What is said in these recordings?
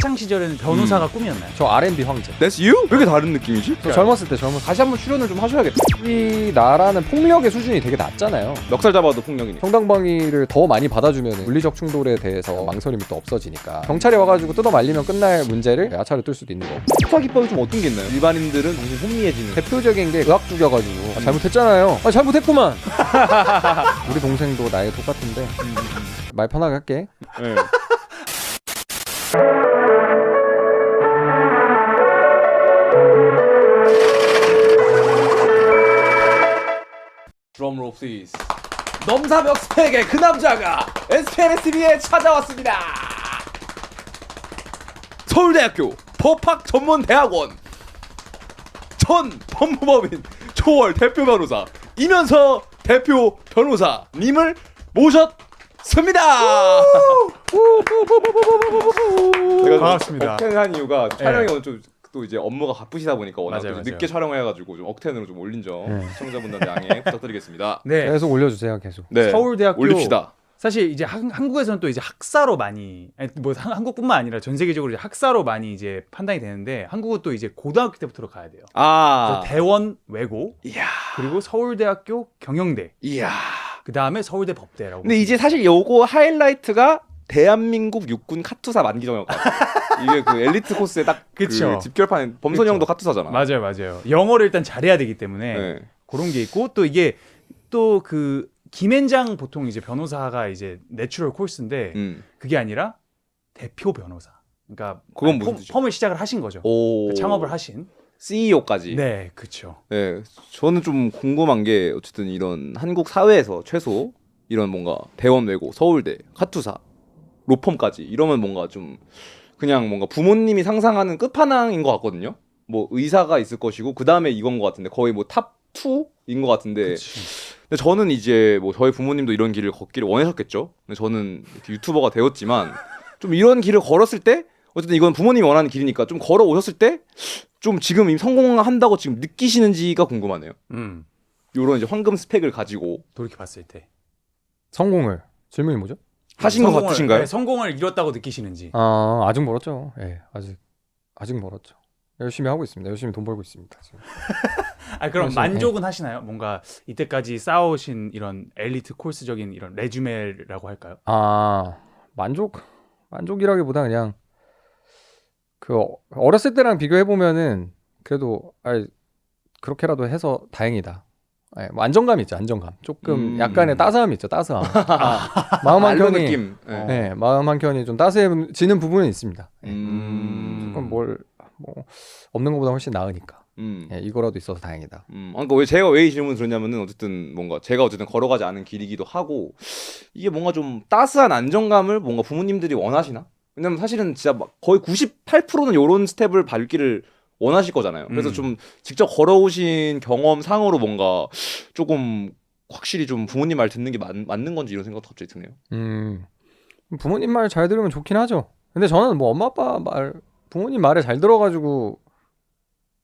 학창 시절에는 변호사가 꿈이었나요? 저 R&B 황제. That's you? 왜 이렇게 다른 느낌이지? 저 젊었을 때 다시 한번 출연을 좀 하셔야겠다. 우리나라는 폭력의 수준이 되게 낮잖아요. 멱살 잡아도 폭력이니까. 정당방위를 더 많이 받아주면 물리적 충돌에 대해서 망설임이 또 없어지니까 경찰이 와가지고 뜯어 말리면 끝날 문제를 야차를 뜰 수도 있는 거고. 수사 기법이 좀 어떤 게 있나요? 일반인들은 정신 혼미해지는. 대표적인 게 의학 죽여가지고 잘못했잖아요. 잘못했구만. 우리 동생도 나이 똑같은데 말 편하게 할게. 네. 드럼롤 플리즈. 넘사벽 스펙의 그 남자가 SNSB에 찾아왔습니다. 서울대학교 법학전문대학원 전 법무법인 초월 대표 변호사 이면서 대표 변호사님을 모셨습니다. 반갑습니다. 억텐한 이유가 촬영이 오늘 좀 또 이제 업무가 바쁘시다 보니까 워낙 맞아요, 좀 늦게 촬영해가지고 좀 억텐으로 좀 올린 점 시청자분들한테 양해 부탁드리겠습니다. 네. 계속 올려주세요. 계속. 네, 서울대학교 올립시다. 사실 이제 한국에서는 또 이제 학사로 많이 뭐 한국뿐만 아니라 전 세계적으로 이제 학사로 많이 이제 판단이 되는데 한국은 또 이제 고등학교 때부터 가야 돼요. 아, 그래서 대원 외고 이야, 그리고 서울대학교 경영대 이야. 그 다음에 서울대 법대라고. 근데 이제 사실 요거 하이라이트가 대한민국 육군 카투사 만기정이었거든. 이게 그 엘리트 코스에 딱 그 그쵸. 집결판 범선이 형도 카투사잖아. 맞아요. 영어를 일단 잘해야 되기 때문에 네. 그런 게 있고 또 이게 또 그 김앤장 보통 이제 변호사가 이제 내추럴 코스인데 그게 아니라 대표 변호사. 그러니까 그건 무슨 뜻이죠? 펌을 시작을 하신 거죠. 오. 그 창업을 하신. CEO까지. 네, 그렇죠. 네, 저는 좀 궁금한 게 어쨌든 이런 한국 사회에서 최소 이런 뭔가 대원 외고, 서울대, 카투사, 로펌까지 이러면 뭔가 좀 그냥 뭔가 부모님이 상상하는 끝판왕인 것 같거든요. 뭐 의사가 있을 것이고 그 다음에 이건 것 같은데 거의 뭐 탑 2인 것 같은데. 그치. 근데 저는 이제 뭐 저희 부모님도 이런 길을 걷기를 원하셨겠죠. 근데 저는 이렇게 유튜버가 되었지만 좀 이런 길을 걸었을 때 어쨌든 이건 부모님이 원하는 길이니까 좀 걸어 오셨을 때 좀 지금 이미 성공한다고 지금 느끼시는지가 궁금하네요. 요런 이제 황금 스펙을 가지고 돌이켜 봤을 때 성공을. 질문이 뭐죠? 하신 것 같으신가요? 네, 성공을 이뤘다고 느끼시는지. 아직 멀었죠. 예, 아직 멀었죠. 열심히 하고 있습니다. 열심히 돈 벌고 있습니다. 지금. 그럼 그래서, 만족은 하시나요? 뭔가 이때까지 쌓아오신 이런 엘리트 코스적인 이런 레주메라고 할까요? 만족이라기보다 그냥 그 어렸을 때랑 비교해 보면은 그래도 그렇게라도 해서 다행이다. 뭐 안정감이 있죠. 안정감. 조금 약간의 따스함이 있죠. 따스함. 마음 알로 한켠이 느낌. 네, 마음 한켠이 좀 따스해지는 부분은 있습니다. 조금 뭐 없는 것보다 훨씬 나으니까. 이거라도 있어서 다행이다. 그러니까 제가 왜 이 질문을 드렸냐면은 어쨌든 뭔가 제가 어쨌든 걸어가지 않은 길이기도 하고 이게 뭔가 좀 따스한 안정감을 뭔가 부모님들이 원하시나? 왜냐면 사실은 진짜 막 거의 98%는 요런 스텝을 밟기를 원하실 거잖아요. 그래서 좀 직접 걸어오신 경험상으로 뭔가 조금 확실히 좀 부모님 말 듣는 게 맞는 건지 이런 생각도 갑자기 드네요. 부모님 말 잘 들으면 좋긴 하죠. 근데 저는 뭐 엄마 아빠 부모님 말을 잘 들어가지고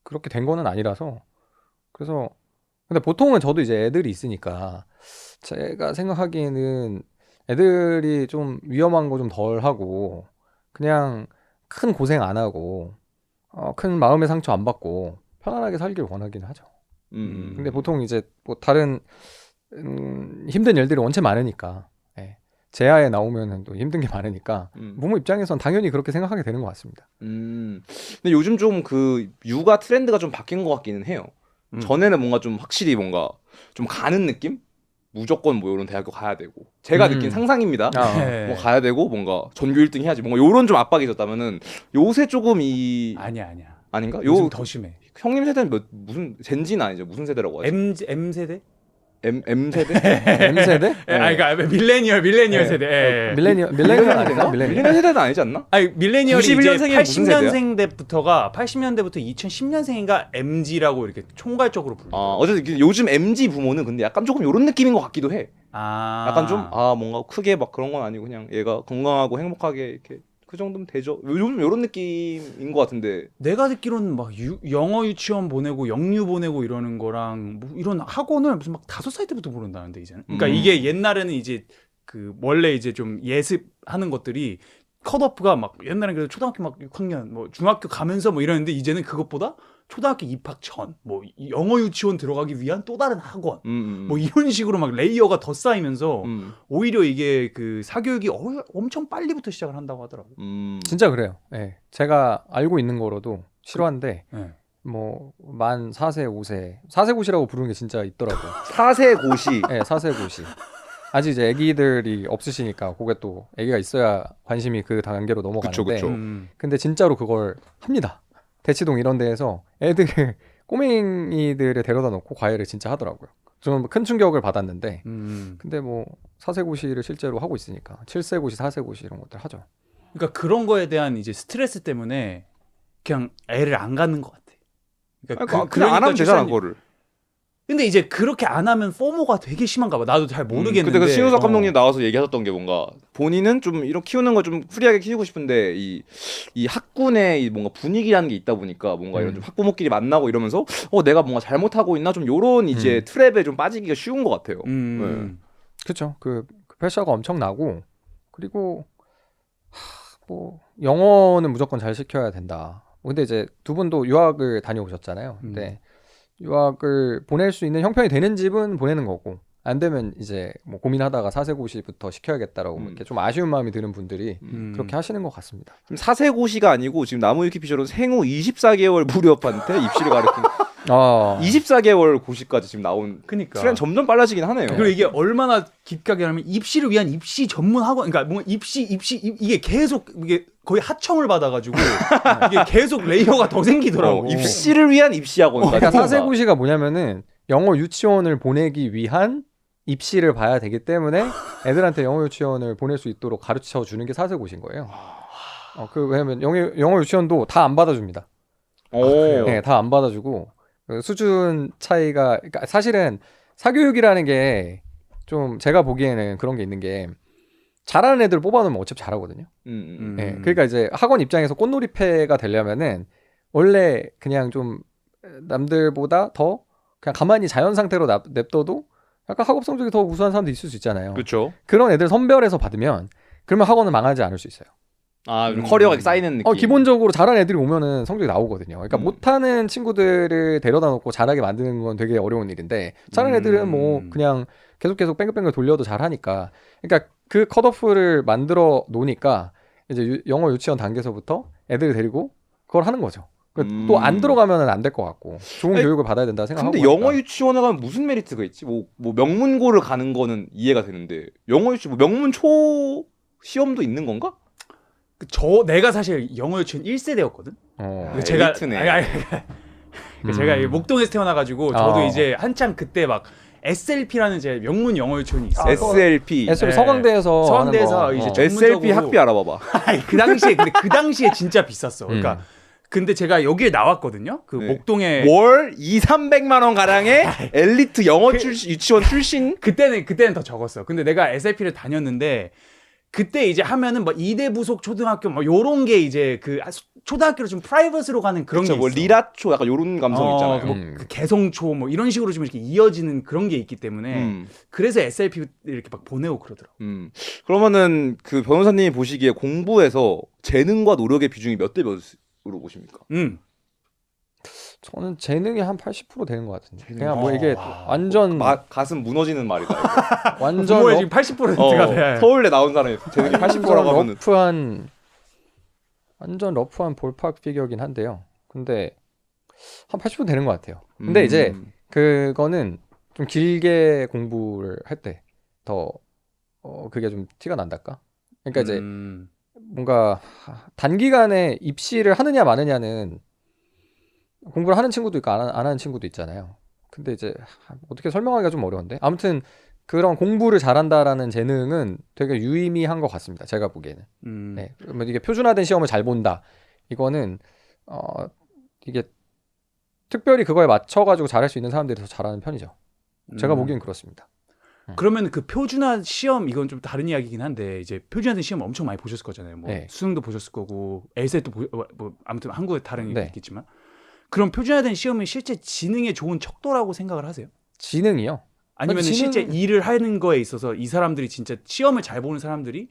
그렇게 된 거는 아니라서. 그래서 근데 보통은 저도 이제 애들이 있으니까 제가 생각하기에는 애들이 좀 위험한 거 좀 덜 하고 그냥 큰 고생 안 하고 큰 마음의 상처 안 받고 편안하게 살길 원하긴 하죠. 근데 보통 이제 뭐 다른 힘든 일들이 원체 많으니까 제하에 나오면은 또 힘든 게 많으니까 부모 입장에선 당연히 그렇게 생각하게 되는 것 같습니다. 근데 요즘 좀 그 육아 트렌드가 좀 바뀐 것 같기는 해요. 전에는 뭔가 좀 확실히 뭔가 좀 가는 느낌? 무조건 뭐 이런 대학교 가야 되고 제가 느낀 상상입니다. 뭐 가야 되고 뭔가 전교 1등 해야지 뭔가 요런 좀 압박이 있었다면은 요새 조금 아니야. 아닌가? 요즘 더 심해. 형님 세대는 무슨 젠지는 아니죠? 무슨 세대라고 하죠? M 세대? M 세대? M 세대? 그러니까 밀레니얼 세대. 밀레니얼 아닌가? 밀레니얼 세대는 아니지 않나? 밀레니얼이 이제 91년생이 무슨 세대야? 80년생대부터가 80년대부터 2010년생인가 MG라고 이렇게 총괄적으로 불려요. 어쨌든 요즘 MG 부모는 근데 약간 조금 요런 느낌인 것 같기도 해. 약간 좀 뭔가 크게 막 그런 건 아니고 그냥 얘가 건강하고 행복하게 이렇게 그 정도면 되죠. 요즘 요런 느낌인 것 같은데. 내가 듣기로는 막 영어 유치원 보내고 영유 보내고 이러는 거랑 뭐 이런 학원을 무슨 막 5살 때부터 보낸다는데 이제는. 그러니까 이게 옛날에는 이제 그 원래 이제 좀 예습하는 것들이 컷오프가 막 옛날에 그래도 초등학교 막 6학년 뭐 중학교 가면서 뭐 이랬는데 이제는 그것보다 초등학교 입학 전 뭐 영어 유치원 들어가기 위한 또 다른 학원 뭐 이런 식으로 막 레이어가 더 쌓이면서 오히려 이게 그 사교육이 엄청 빨리부터 시작을 한다고 하더라고요. 진짜 그래요. 네. 제가 알고 있는 거로도 실화인데 네. 뭐 만 4세 5세 4세 고시라고 부르는 게 진짜 있더라고요. 4세 고시. 네, 4세 고시. 아직 이제 아기들이 없으시니까 그게 또 아기가 있어야 관심이 그 단계로 넘어가는데 그쵸. 근데 진짜로 그걸 합니다. 대치동 이런 데에서 애들을 꼬맹이들을 데려다 놓고 과외를 진짜 하더라고요. 좀 큰 충격을 받았는데 근데 뭐 4세 고시를 실제로 하고 있으니까 7세 고시 4세 고시 이런 것들 하죠. 그러니까 그런 거에 대한 이제 스트레스 때문에 그냥 애를 안 갖는 것 같아. 그러니까 그냥 안 하면 되잖아 그거를. 근데 이제 그렇게 안 하면 포모가 되게 심한가 봐. 나도 잘 모르겠는데. 근데 그 신우석 감독님 나와서 얘기하셨던 게 뭔가 본인은 좀 이런 키우는 거 좀 프리하게 키우고 싶은데 이 학군의 이 뭔가 분위기라는 게 있다 보니까 뭔가 이런 좀 학부모끼리 만나고 이러면서 내가 뭔가 잘못하고 있나 좀 요런 이제 트랩에 좀 빠지기가 쉬운 것 같아요. 네. 그렇죠. 그 프레셔가 엄청나고 그리고 뭐 영어는 무조건 잘 시켜야 된다. 근데 이제 두 분도 유학을 다녀오셨잖아요. 근데 유학을 보낼 수 있는 형편이 되는 집은 보내는 거고 안 되면 이제 뭐 고민하다가 4세 고시부터 시켜야겠다라고 이렇게 좀 아쉬운 마음이 드는 분들이 그렇게 하시는 것 같습니다. 지금 4세 고시가 아니고 지금 나무 위키피셜은 생후 24개월 무렵한테 입시를 가르친 24개월 고시까지 지금 나온. 그러니까 트렌드 점점 빨라지긴 하네요. 그리고 이게 얼마나 깊게 하면 입시를 위한 입시 전문 학원, 그러니까 뭔가 이게 계속 이게 거의 하청을 받아가지고 이게 계속 레이어가 더 생기더라고. 입시를 위한 입시 학원. 그러니까 4세 고시가 뭐냐면은 영어 유치원을 보내기 위한 입시를 봐야 되기 때문에 애들한테 영어 유치원을 보낼 수 있도록 가르쳐 주는 게 4세 고시인 거예요. 왜냐면 영어 유치원도 다 안 받아줍니다. 네, 다 안 받아주고 그 수준 차이가, 그러니까 사실은 사교육이라는 게 좀 제가 보기에는 그런 게 있는 게 잘하는 애들 뽑아놓으면 어차피 잘하거든요. 네, 그러니까 이제 학원 입장에서 꽃놀이패가 되려면은 원래 그냥 좀 남들보다 더 그냥 가만히 자연 상태로 냅둬도 약간 학업 성적이 더 우수한 사람도 있을 수 있잖아요. 그렇죠. 그런 애들 선별해서 받으면 그러면 학원은 망하지 않을 수 있어요. 커리어가 쌓이는 느낌. 기본적으로 잘하는 애들이 오면은 성적이 나오거든요. 그러니까 못하는 친구들을 데려다 놓고 잘하게 만드는 건 되게 어려운 일인데 잘하는 애들은 뭐 그냥 계속 뺑글뺑글 돌려도 잘하니까. 그러니까 그 컷오프를 만들어 놓으니까 이제 영어 유치원 단계에서부터 애들을 데리고 그걸 하는 거죠. 또 안 들어가면은 안 될 것 같고 좋은 교육을 받아야 된다 생각하고. 근데 영어 유치원에 가면 무슨 메리트가 있지? 뭐 명문고를 가는 거는 이해가 되는데 영어 유치원 명문 초 시험도 있는 건가? 내가 사실 영어 유치원 1세대였거든. 제가 엘리트네. 제가 목동에서 태어나가지고 저도 이제 한창 그때 막 SLP라는 제 명문 영어 유치원이 있어요. SLP. 서강대에서 이제 전문적으로 SLP 학비 알아봐봐. 그 당시에 진짜 비쌌어. 그러니까 근데 제가 여기에 나왔거든요. 그 목동에 월 200~300만 원 가량의 엘리트 영어 유치원 출신. 그때는 더 적었어. 근데 내가 SLP를 다녔는데 그때 이제 하면은 뭐 이대 부속 초등학교 뭐 요런 게 이제 그 초등학교로 좀 프라이빗으로 가는 그런 게 있어. 뭐 리라초 약간 요런 감성 있잖아요. 뭐 그 개성초 뭐 이런 식으로 좀 이렇게 이어지는 그런 게 있기 때문에 그래서 SLP 이렇게 막 보내고 그러더라고. 그러면은 그 변호사님이 보시기에 공부에서 재능과 노력의 비중이 몇 대 몇으로 보십니까? 저는 재능이 한 80% 되는 것 같은데. 그냥 뭐 이게 완전 가슴 무너지는 말이다. 완전 부모의 지금 80%가 돼. 서울대 나온 사람이 재능이 80%라고 하면은 완전 러프한 볼팍 피겨긴 한데요. 근데 한 80% 되는 것 같아요. 근데 이제 그거는 좀 길게 공부를 할 때 더 그게 좀 티가 난달까? 그러니까 이제 뭔가 단기간에 입시를 하느냐 마느냐는 공부를 하는 친구도 있고 안 하는 친구도 있잖아요. 근데 이제 어떻게 설명하기가 좀 어려운데 아무튼 그런 공부를 잘한다라는 재능은 되게 유의미한 것 같습니다. 제가 보기에는. 네, 그러면 이게 표준화된 시험을 잘 본다. 이거는 이게 특별히 그거에 맞춰가지고 잘할 수 있는 사람들이 더 잘하는 편이죠. 제가 보기엔 그렇습니다. 그러면 그 표준화 시험 이건 좀 다른 이야기긴 한데 이제 표준화된 시험 엄청 많이 보셨을 거잖아요. 뭐 수능도 보셨을 거고 에세이도 뭐 아무튼 한국에 다른 게 있겠지만. 그럼 표준화된 시험이 실제 지능에 좋은 척도라고 생각을 하세요? 지능이요? 아니면 실제 일을 하는 거에 있어서 이 사람들이 진짜 시험을 잘 보는 사람들이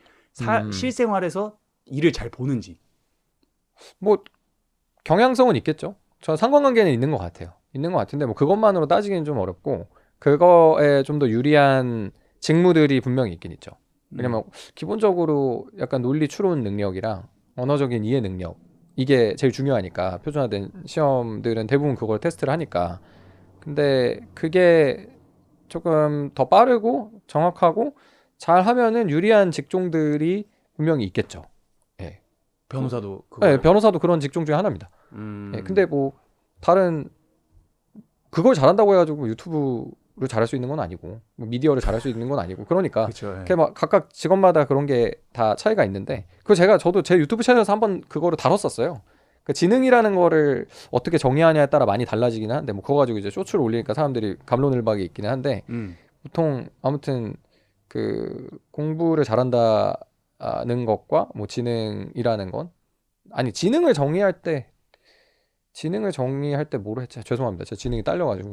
실생활에서 일을 잘 보는지. 뭐 경향성은 있겠죠. 저 상관관계는 있는 것 같아요. 있는 것 같은데 뭐 그것만으로 따지기는 좀 어렵고 그거에 좀 더 유리한 직무들이 분명히 있긴 있죠. 왜냐면 기본적으로 약간 논리 추론 능력이랑 언어적인 이해 능력 이게 제일 중요하니까 표준화된 시험들은 대부분 그걸 테스트를 하니까. 근데 그게 조금 더 빠르고 정확하고 잘 하면은 유리한 직종들이 분명히 있겠죠. 예. 변호사도 그거. 네, 변호사도 그런 직종 중에 하나입니다. 예, 근데 뭐 다른 그걸 잘한다고 해가지고 유튜브를 잘할 수 있는 건 아니고 뭐 미디어를 잘할 수 있는 건 아니고 그러니까 그렇죠. 그게 막 각각 직업마다 그런 게 다 차이가 있는데 그거 저도 제 유튜브 채널에서 한번 그거를 다뤘었어요. 그 지능이라는 거를 어떻게 정의하냐에 따라 많이 달라지긴 한데 뭐 그거 가지고 이제 쇼츠를 올리니까 사람들이 갑론을박이 있기는 한데 보통 아무튼 그 공부를 잘한다는 것과 뭐 지능이라는 건 아니 지능을 정의할 때 뭐로 했지? 죄송합니다. 제 지능이 딸려가지고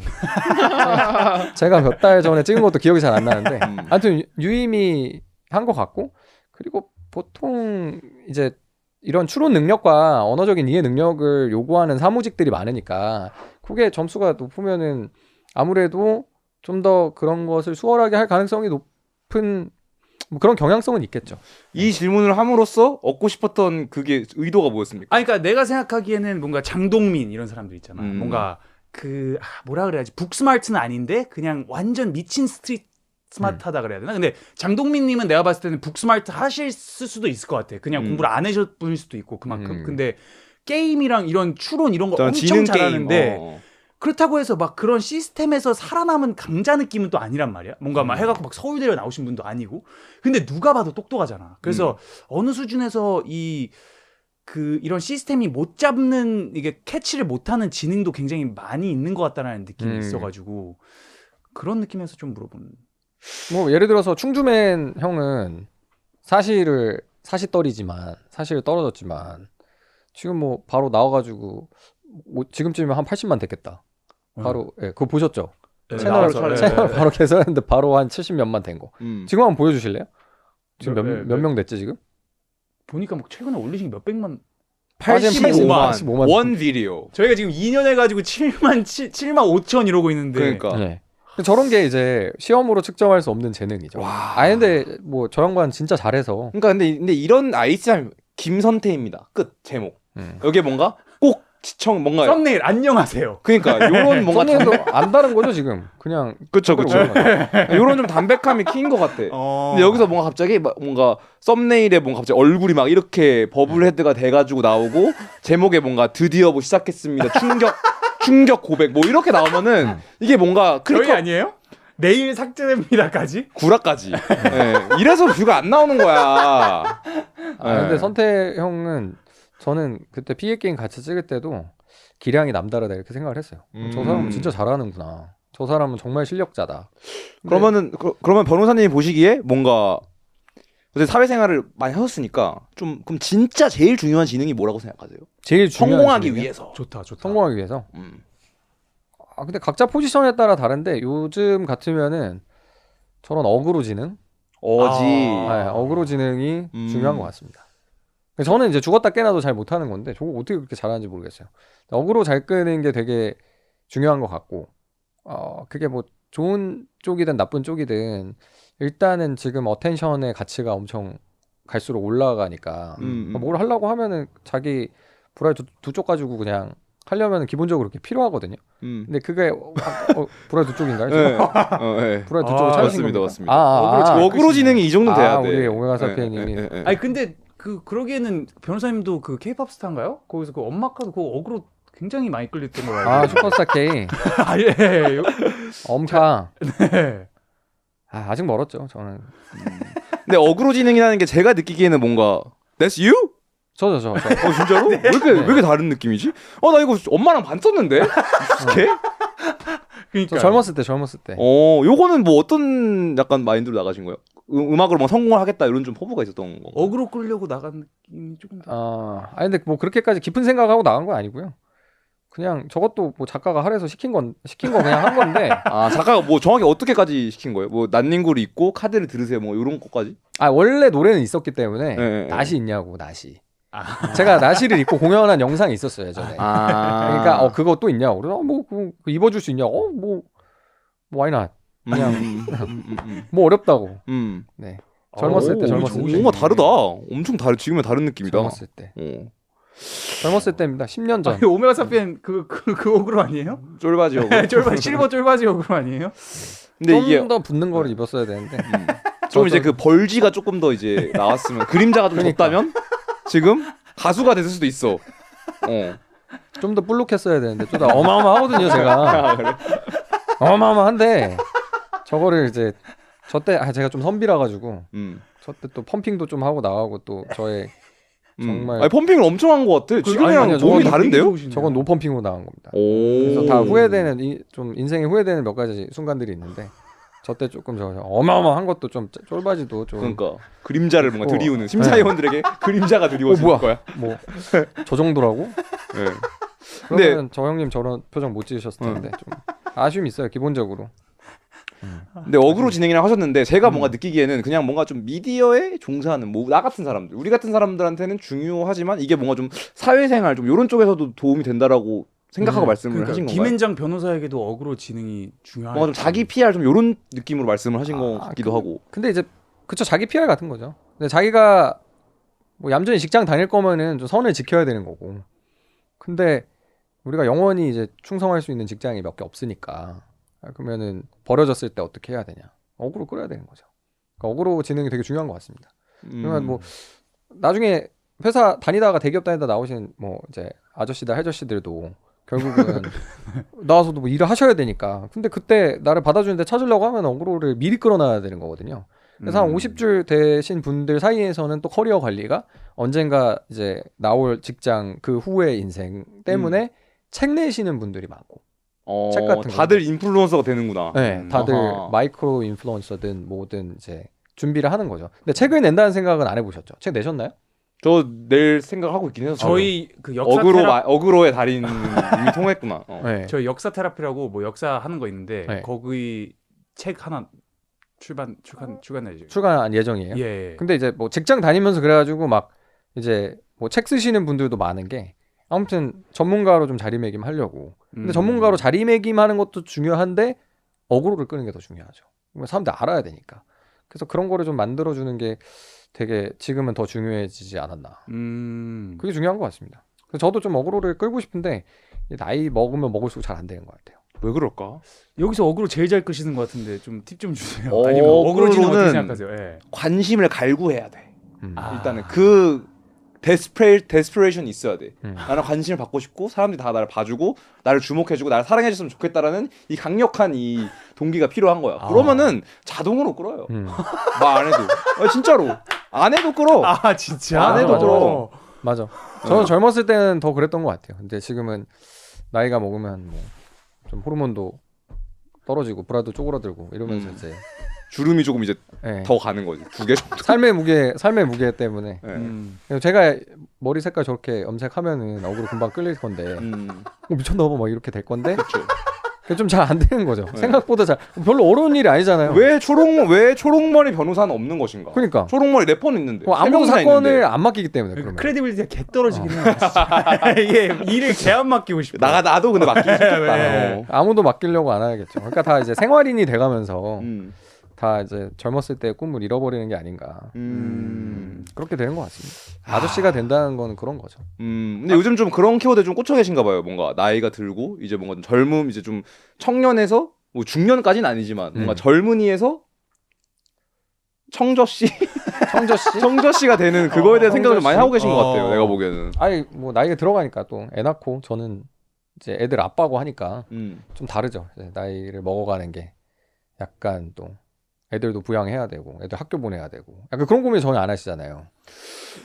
제가 몇 달 전에 찍은 것도 기억이 잘 안 나는데 아무튼 유의미 한 것 같고 그리고 보통 이제 이런 추론 능력과 언어적인 이해 능력을 요구하는 사무직들이 많으니까 그게 점수가 높으면은 아무래도 좀 더 그런 것을 수월하게 할 가능성이 높은 뭐 그런 경향성은 있겠죠. 이 질문을 함으로써 얻고 싶었던 그게 의도가 뭐였습니까? 아니 그러니까 내가 생각하기에는 뭔가 장동민 이런 사람들 있잖아. 뭔가 그 뭐라 그래야지 북스마트는 아닌데 그냥 완전 미친 스트릿 스마트하다 그래야 되나? 근데 장동민님은 내가 봤을 때는 북스마트 하실 수도 있을 것 같아. 그냥 공부를 안 하셨을 분일 수도 있고 그만큼. 근데 게임이랑 이런 추론 이런 거 엄청 잘하는데 그렇다고 해서 막 그런 시스템에서 살아남은 강자 느낌은 또 아니란 말이야. 뭔가 막 해갖고 막 서울대를 나오신 분도 아니고. 근데 누가 봐도 똑똑하잖아. 그래서 어느 수준에서 이런 시스템이 못 잡는 이게 캐치를 못하는 지능도 굉장히 많이 있는 것 같다는 느낌이 있어가지고 그런 느낌에서 좀 물어보는. 뭐 예를 들어서 충주맨 형은 사실을 떨어졌지만 지금 뭐 바로 나와가지고 뭐 지금쯤이면 한 80만 됐겠다. 바로 예, 그거 보셨죠? 네, 채널 네. 바로 개설했는데 바로 한 70몇만 된 거. 지금 한번 보여주실래요? 지금 몇 명 됐지 지금? 보니까 뭐 최근에 올리신 몇 백만 85만 원 비디오. 저희가 지금 2년 해가지고 7만 5천 이러고 있는데 그러니까 네. 저런 게 이제 시험으로 측정할 수 없는 재능이죠. 근데 뭐 저 양반 진짜 잘해서. 그러니까 근데 이런 아이템 김선태입니다. 끝 제목. 여기에 뭔가 꼭 시청 뭔가 썸네일 안녕하세요. 그러니까 요런 뭔가 썸네일도 안 다른 거죠 지금. 그냥 그쵸. 요런 좀 담백함이 킨 것 같아. 근데 여기서 뭔가 갑자기 뭔가 썸네일에 뭔가 갑자기 얼굴이 막 이렇게 버블헤드가 돼가지고 나오고 제목에 뭔가 드디어 뭐 시작했습니다. 충격 고백 뭐 이렇게 나오면은 이게 뭔가 저희 아니에요? 내일 삭제됩니다까지? 구라까지. 네. 이래서 뷰가 안 나오는 거야. 근데 선태 형은 저는 그때 피해 게임 같이 찍을 때도 기량이 남다르다 이렇게 생각을 했어요. 저 사람은 진짜 잘하는구나. 저 사람은 정말 실력자다. 그러면 변호사님이 보시기에 뭔가 어제 사회생활을 많이 하셨으니까 좀 그럼 진짜 제일 중요한 지능이 뭐라고 생각하세요? 제일 중요한 성공하기 지능이요? 위해서. 좋다. 성공하기 위해서. 근데 각자 포지션에 따라 다른데 요즘 같으면은 저런 어그로 지능, 어그로 지능이 중요한 것 같습니다. 저는 이제 죽었다 깨나도 잘 못하는 건데 저거 어떻게 그렇게 잘하는지 모르겠어요. 어그로 잘 끄는 게 되게 중요한 것 같고 그게 뭐 좋은 쪽이든 나쁜 쪽이든 일단은 지금 어텐션의 가치가 엄청 갈수록 올라가니까 뭘 하려고 하면은 자기 브라이 두 쪽 가지고 그냥 하려면 기본적으로 그렇게 필요하거든요. 근데 그게 브라이 두 쪽인가요? 네. 브라이 두 쪽을 찾으신 겁니까? 맞습니다. 어그로 지능이 이 정도 돼야 돼. 우리 오메가 사피엔님이. 아니 근데 그러기에는 변호사님도 그 K-팝 스타인가요? 거기서 그 엄마카도 그 어그로 굉장히 많이 끌렸던 거 알고. 슈퍼스타 K. 예. 엄카. 네. 아직 멀었죠. 저는. 근데 어그로 지능이라는 게 제가 느끼기에는 뭔가 That's you? 저. 진짜로? 왜 이렇게 다른 느낌이지? 나 이거 엄마랑 반 썼는데? 이렇게? 그러니까 젊었을 때. 요거는 뭐 어떤 약간 마인드로 나가신 거예요? 음악으로 뭐 성공을 하겠다 이런 좀 포부가 있었던 건가요? 어그로 끌려고 나간 느낌이 조금 더. 근데 뭐 그렇게까지 깊은 생각하고 나간 건 아니고요. 그냥 저것도 뭐 작가가 하래서 시킨 거 그냥 한 건데. 아 작가가 뭐 정확히 어떻게까지 시킨 거예요? 뭐 난닝구를 입고 카드를 들으세요 뭐 이런 것까지? 아 원래 노래는 있었기 때문에 네. 낫이 있냐고 낫이. 제가 나시를 입고 공연한 영상이 있었어요 예전에. 그러니까 그거 또 있냐고. 그래서 뭐 그거 입어줄 수 있냐고. 뭐 why not? 그냥 뭐 어렵다고. 네. 젊었을 때 뭔가 다르다. 엄청 다르. 지금은 다른 느낌이다. 젊었을 때. 젊었을 때입니다. 10년 전. 오메가 사피엔 그 어그로 아니에요? 쫄바지 오고. 쫄바 실버 쫄바지 어그로 아니에요? 근데 이게 좀 더 붙는 거를 입었어야 되는데. 좀 이제 그 벌지가 조금 더 이제 나왔으면 그림자가 좀 그러니까. 졌다면 지금 가수가 됐을 수도 있어. 좀 더 볼록했어야 되는데 좀 더 어마어마하거든요 제가. 어마어마한데 저거를 이제 저때 제가 좀 선비라 가지고 저때 또 펌핑도 좀 하고 나가고 또 저의 정말 아니, 펌핑을 엄청 한 것 같아. 지금이랑 아니요, 몸이 저건 다른데요? 저건 노펌핑으로 나간 겁니다. 오. 그래서 다 후회되는 좀 인생에 후회되는 몇 가지 순간들이 있는데 저때 조금 저 어마어마한 것도 좀 쫄바지도 좀 그러니까 그림자를 뭔가 드리우는 심사위원들에게 그림자가 드리워질 뭐야? 거야. 뭐 저 정도라고? 네. 그러면 저 형님 저런 표정 못 지으셨을 텐데 좀 아쉬움이 있어요 기본적으로. 근데 어그로 진행이랑 하셨는데 제가 뭔가 느끼기에는 그냥 뭔가 좀 미디어에 종사하는 뭐 나 같은 사람들, 우리 같은 사람들한테는 중요하지만 이게 뭔가 좀 사회생활 좀 이런 쪽에서도 도움이 된다라고 생각하고 말씀을 하신 건가요? 김앤장 변호사에게도 어그로 지능이 중요하다. 뭔가 좀 자기 PR 좀 이런 느낌으로 말씀을 하신 것 같기도 하고. 근데 이제 그쵸 자기 PR 같은 거죠. 근데 자기가 뭐 얌전히 직장 다닐 거면은 좀 선을 지켜야 되는 거고. 근데 우리가 영원히 이제 충성할 수 있는 직장이 몇 개 없으니까 그러면은 버려졌을 때 어떻게 해야 되냐? 어그로 끌어야 되는 거죠. 그러니까 어그로 지능이 되게 중요한 것 같습니다. 그러면 뭐 나중에 회사 다니다가 대기업 다니다 나오신 뭐 이제 아저씨들 할저씨들도 결국은 나와서도 뭐 일을 하셔야 되니까. 근데 그때 나를 받아주는데 찾으려고 하면 어그로를 미리 끌어놔야 되는 거거든요. 그래서 한 50줄 되신 분들 사이에서는 또 커리어 관리가 언젠가 이제 나올 직장 그 후의 인생 때문에 책 내시는 분들이 많고. 책 같은 다들 인플루언서가 되는구나. 네, 다들 마이크로 인플루언서든 뭐든 이제 준비를 하는 거죠. 근데 책을 낸다는 생각은 안 해보셨죠? 책 내셨나요? 저 낼 생각하고 있긴 해서 저희 그 역사 어그로의 달인 이미 통했구나. 네. 저희 역사 테라피라고 뭐 역사 하는 거 있는데 네. 거기 책 하나 출간해야죠. 출간 예정이에요. 예. 근데 이제 뭐 직장 다니면서 그래가지고 막 이제 뭐 책 쓰시는 분들도 많은 게 아무튼 전문가로 좀 자리매김하려고. 근데 전문가로 자리매김하는 것도 중요한데 어그로를 끄는 게 더 중요하죠. 사람들 알아야 되니까. 그래서 그런 거를 좀 만들어주는 게 되게 지금은 더 중요해지지 않았나. 그게 중요한 것 같습니다. 그래서 저도 좀 어그로를 끌고 싶은데 나이 먹으면 먹을수록 잘 안 되는 것 같아요. 왜 그럴까? 여기서 어그로 제일 잘 끄시는 것 같은데 좀 팁 좀 주세요. 아니면 어그로 지능 어떻게 생각하세요? 예. 관심을 갈구해야 돼. 아. 일단은 그 데스피레이션이 있어야 돼. 나는 관심을 받고 싶고 사람들이 다 나를 봐주고 나를 주목해주고 나를 사랑해줬으면 좋겠다라는 이 강력한 이 동기가 필요한 거야. 그러면은 자동으로 끌어요. 말 안 해도. 진짜로 안 해도 끌어. 아 진짜? 안 해도 끌어. 맞아. 저는 젊었을 때는 더 그랬던 것 같아요. 근데 지금은 나이가 먹으면 뭐 좀 호르몬도 떨어지고 브라도 쪼그라들고 이러면서 이제 주름이 조금 이제 네. 더 가는 거지. 2개 정도. 삶의 무게 때문에. 네. 제가 머리 색깔 저렇게 염색하면은 어그로 금방 끌릴 건데 미쳤나봐 막 이렇게 될 건데 그게 좀 잘 안 되는 거죠. 네. 생각보다 잘 별로 어려운 일이 아니잖아요. 왜 초록머리 변호사는 없는 것인가? 그러니까 초록머리 4번 있는데 아무도 세 명이나 사건을 있는데. 안 맡기기 때문에 그러면. 크레디빌리티가 개 떨어지긴 해요. 이게 일을 개안 맡기고 싶다. 나도 근데 맡기고 싶겠다. 네. 아무도 맡기려고 안 하겠죠. 그러니까 다 이제 생활인이 돼가면서 음. 다 이제 젊었을 때 꿈을 잃어버리는 게 아닌가. 그렇게 되는 것 같습니다. 아저씨가 된다는 건 그런 거죠. 근데 요즘 좀 그런 키워드에 좀 꽂혀 계신가 봐요. 뭔가 나이가 들고 이제 뭔가 좀 젊음 이제 좀 청년에서 뭐 중년까지는 아니지만 뭔가 젊은이에서 청저씨 청저씨가 되는 그거에 대한 생각을 좀 많이 하고 계신 것 같아요. 내가 보기에는. 아니 뭐 나이가 들어가니까 또 애 낳고 저는 이제 애들 아빠고 하니까 좀 다르죠. 이제 나이를 먹어가는 게 약간 또 애들도 부양해야 되고 애들 학교 보내야 되고 약간 그런 고민 전혀 안 하시잖아요.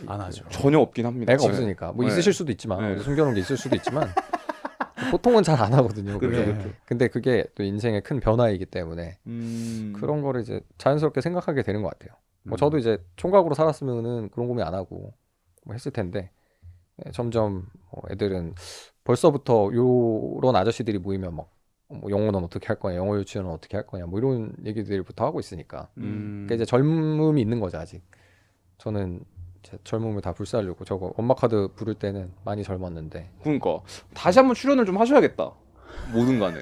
안 하죠. 전혀 없긴 합니다. 애가 없으니까 뭐 네. 있으실 수도 있지만 네. 어디 숨겨놓은 게 있을 수도 있지만 보통은 잘 안 하거든요. 그렇죠, 그게. 그렇죠. 근데 그게 또 인생의 큰 변화이기 때문에 그런 거를 이제 자연스럽게 생각하게 되는 것 같아요. 뭐 저도 이제 총각으로 살았으면은 그런 고민 안 하고 뭐 했을 텐데 점점 애들은 벌써부터 요런 아저씨들이 모이면 막 뭐 영어는 어떻게 할 거냐, 영어 유치원은 어떻게 할 거냐, 뭐 이런 얘기들부터 하고 있으니까. 그러니까 이제 젊음이 있는 거죠 아직. 저는 제 젊음을 다 불살르고 저거 엄마 카드 부를 때는 많이 젊었는데. 그러니까 다시 한번 출연을 좀 하셔야겠다. 뭐든 간에.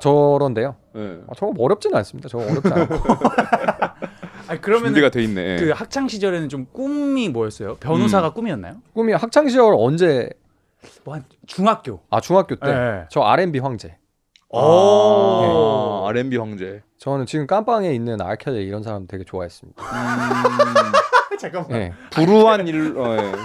저런데요. 네. 저거 뭐 어렵지는 않습니다. 저거 어렵지 않고. 아니 그러면 준비가 돼 있네. 그 학창 시절에는 좀 꿈이 뭐였어요? 변호사가 꿈이었나요? 꿈이 학창 시절 언제? 뭐 한 중학교. 중학교 때. 네. 저 R&B 황제. 오. R&B 황제. 저는 지금 깜빵에 있는 알켈리 이런 사람 되게 좋아했습니다. 잠깐만. 네. 불우한 일,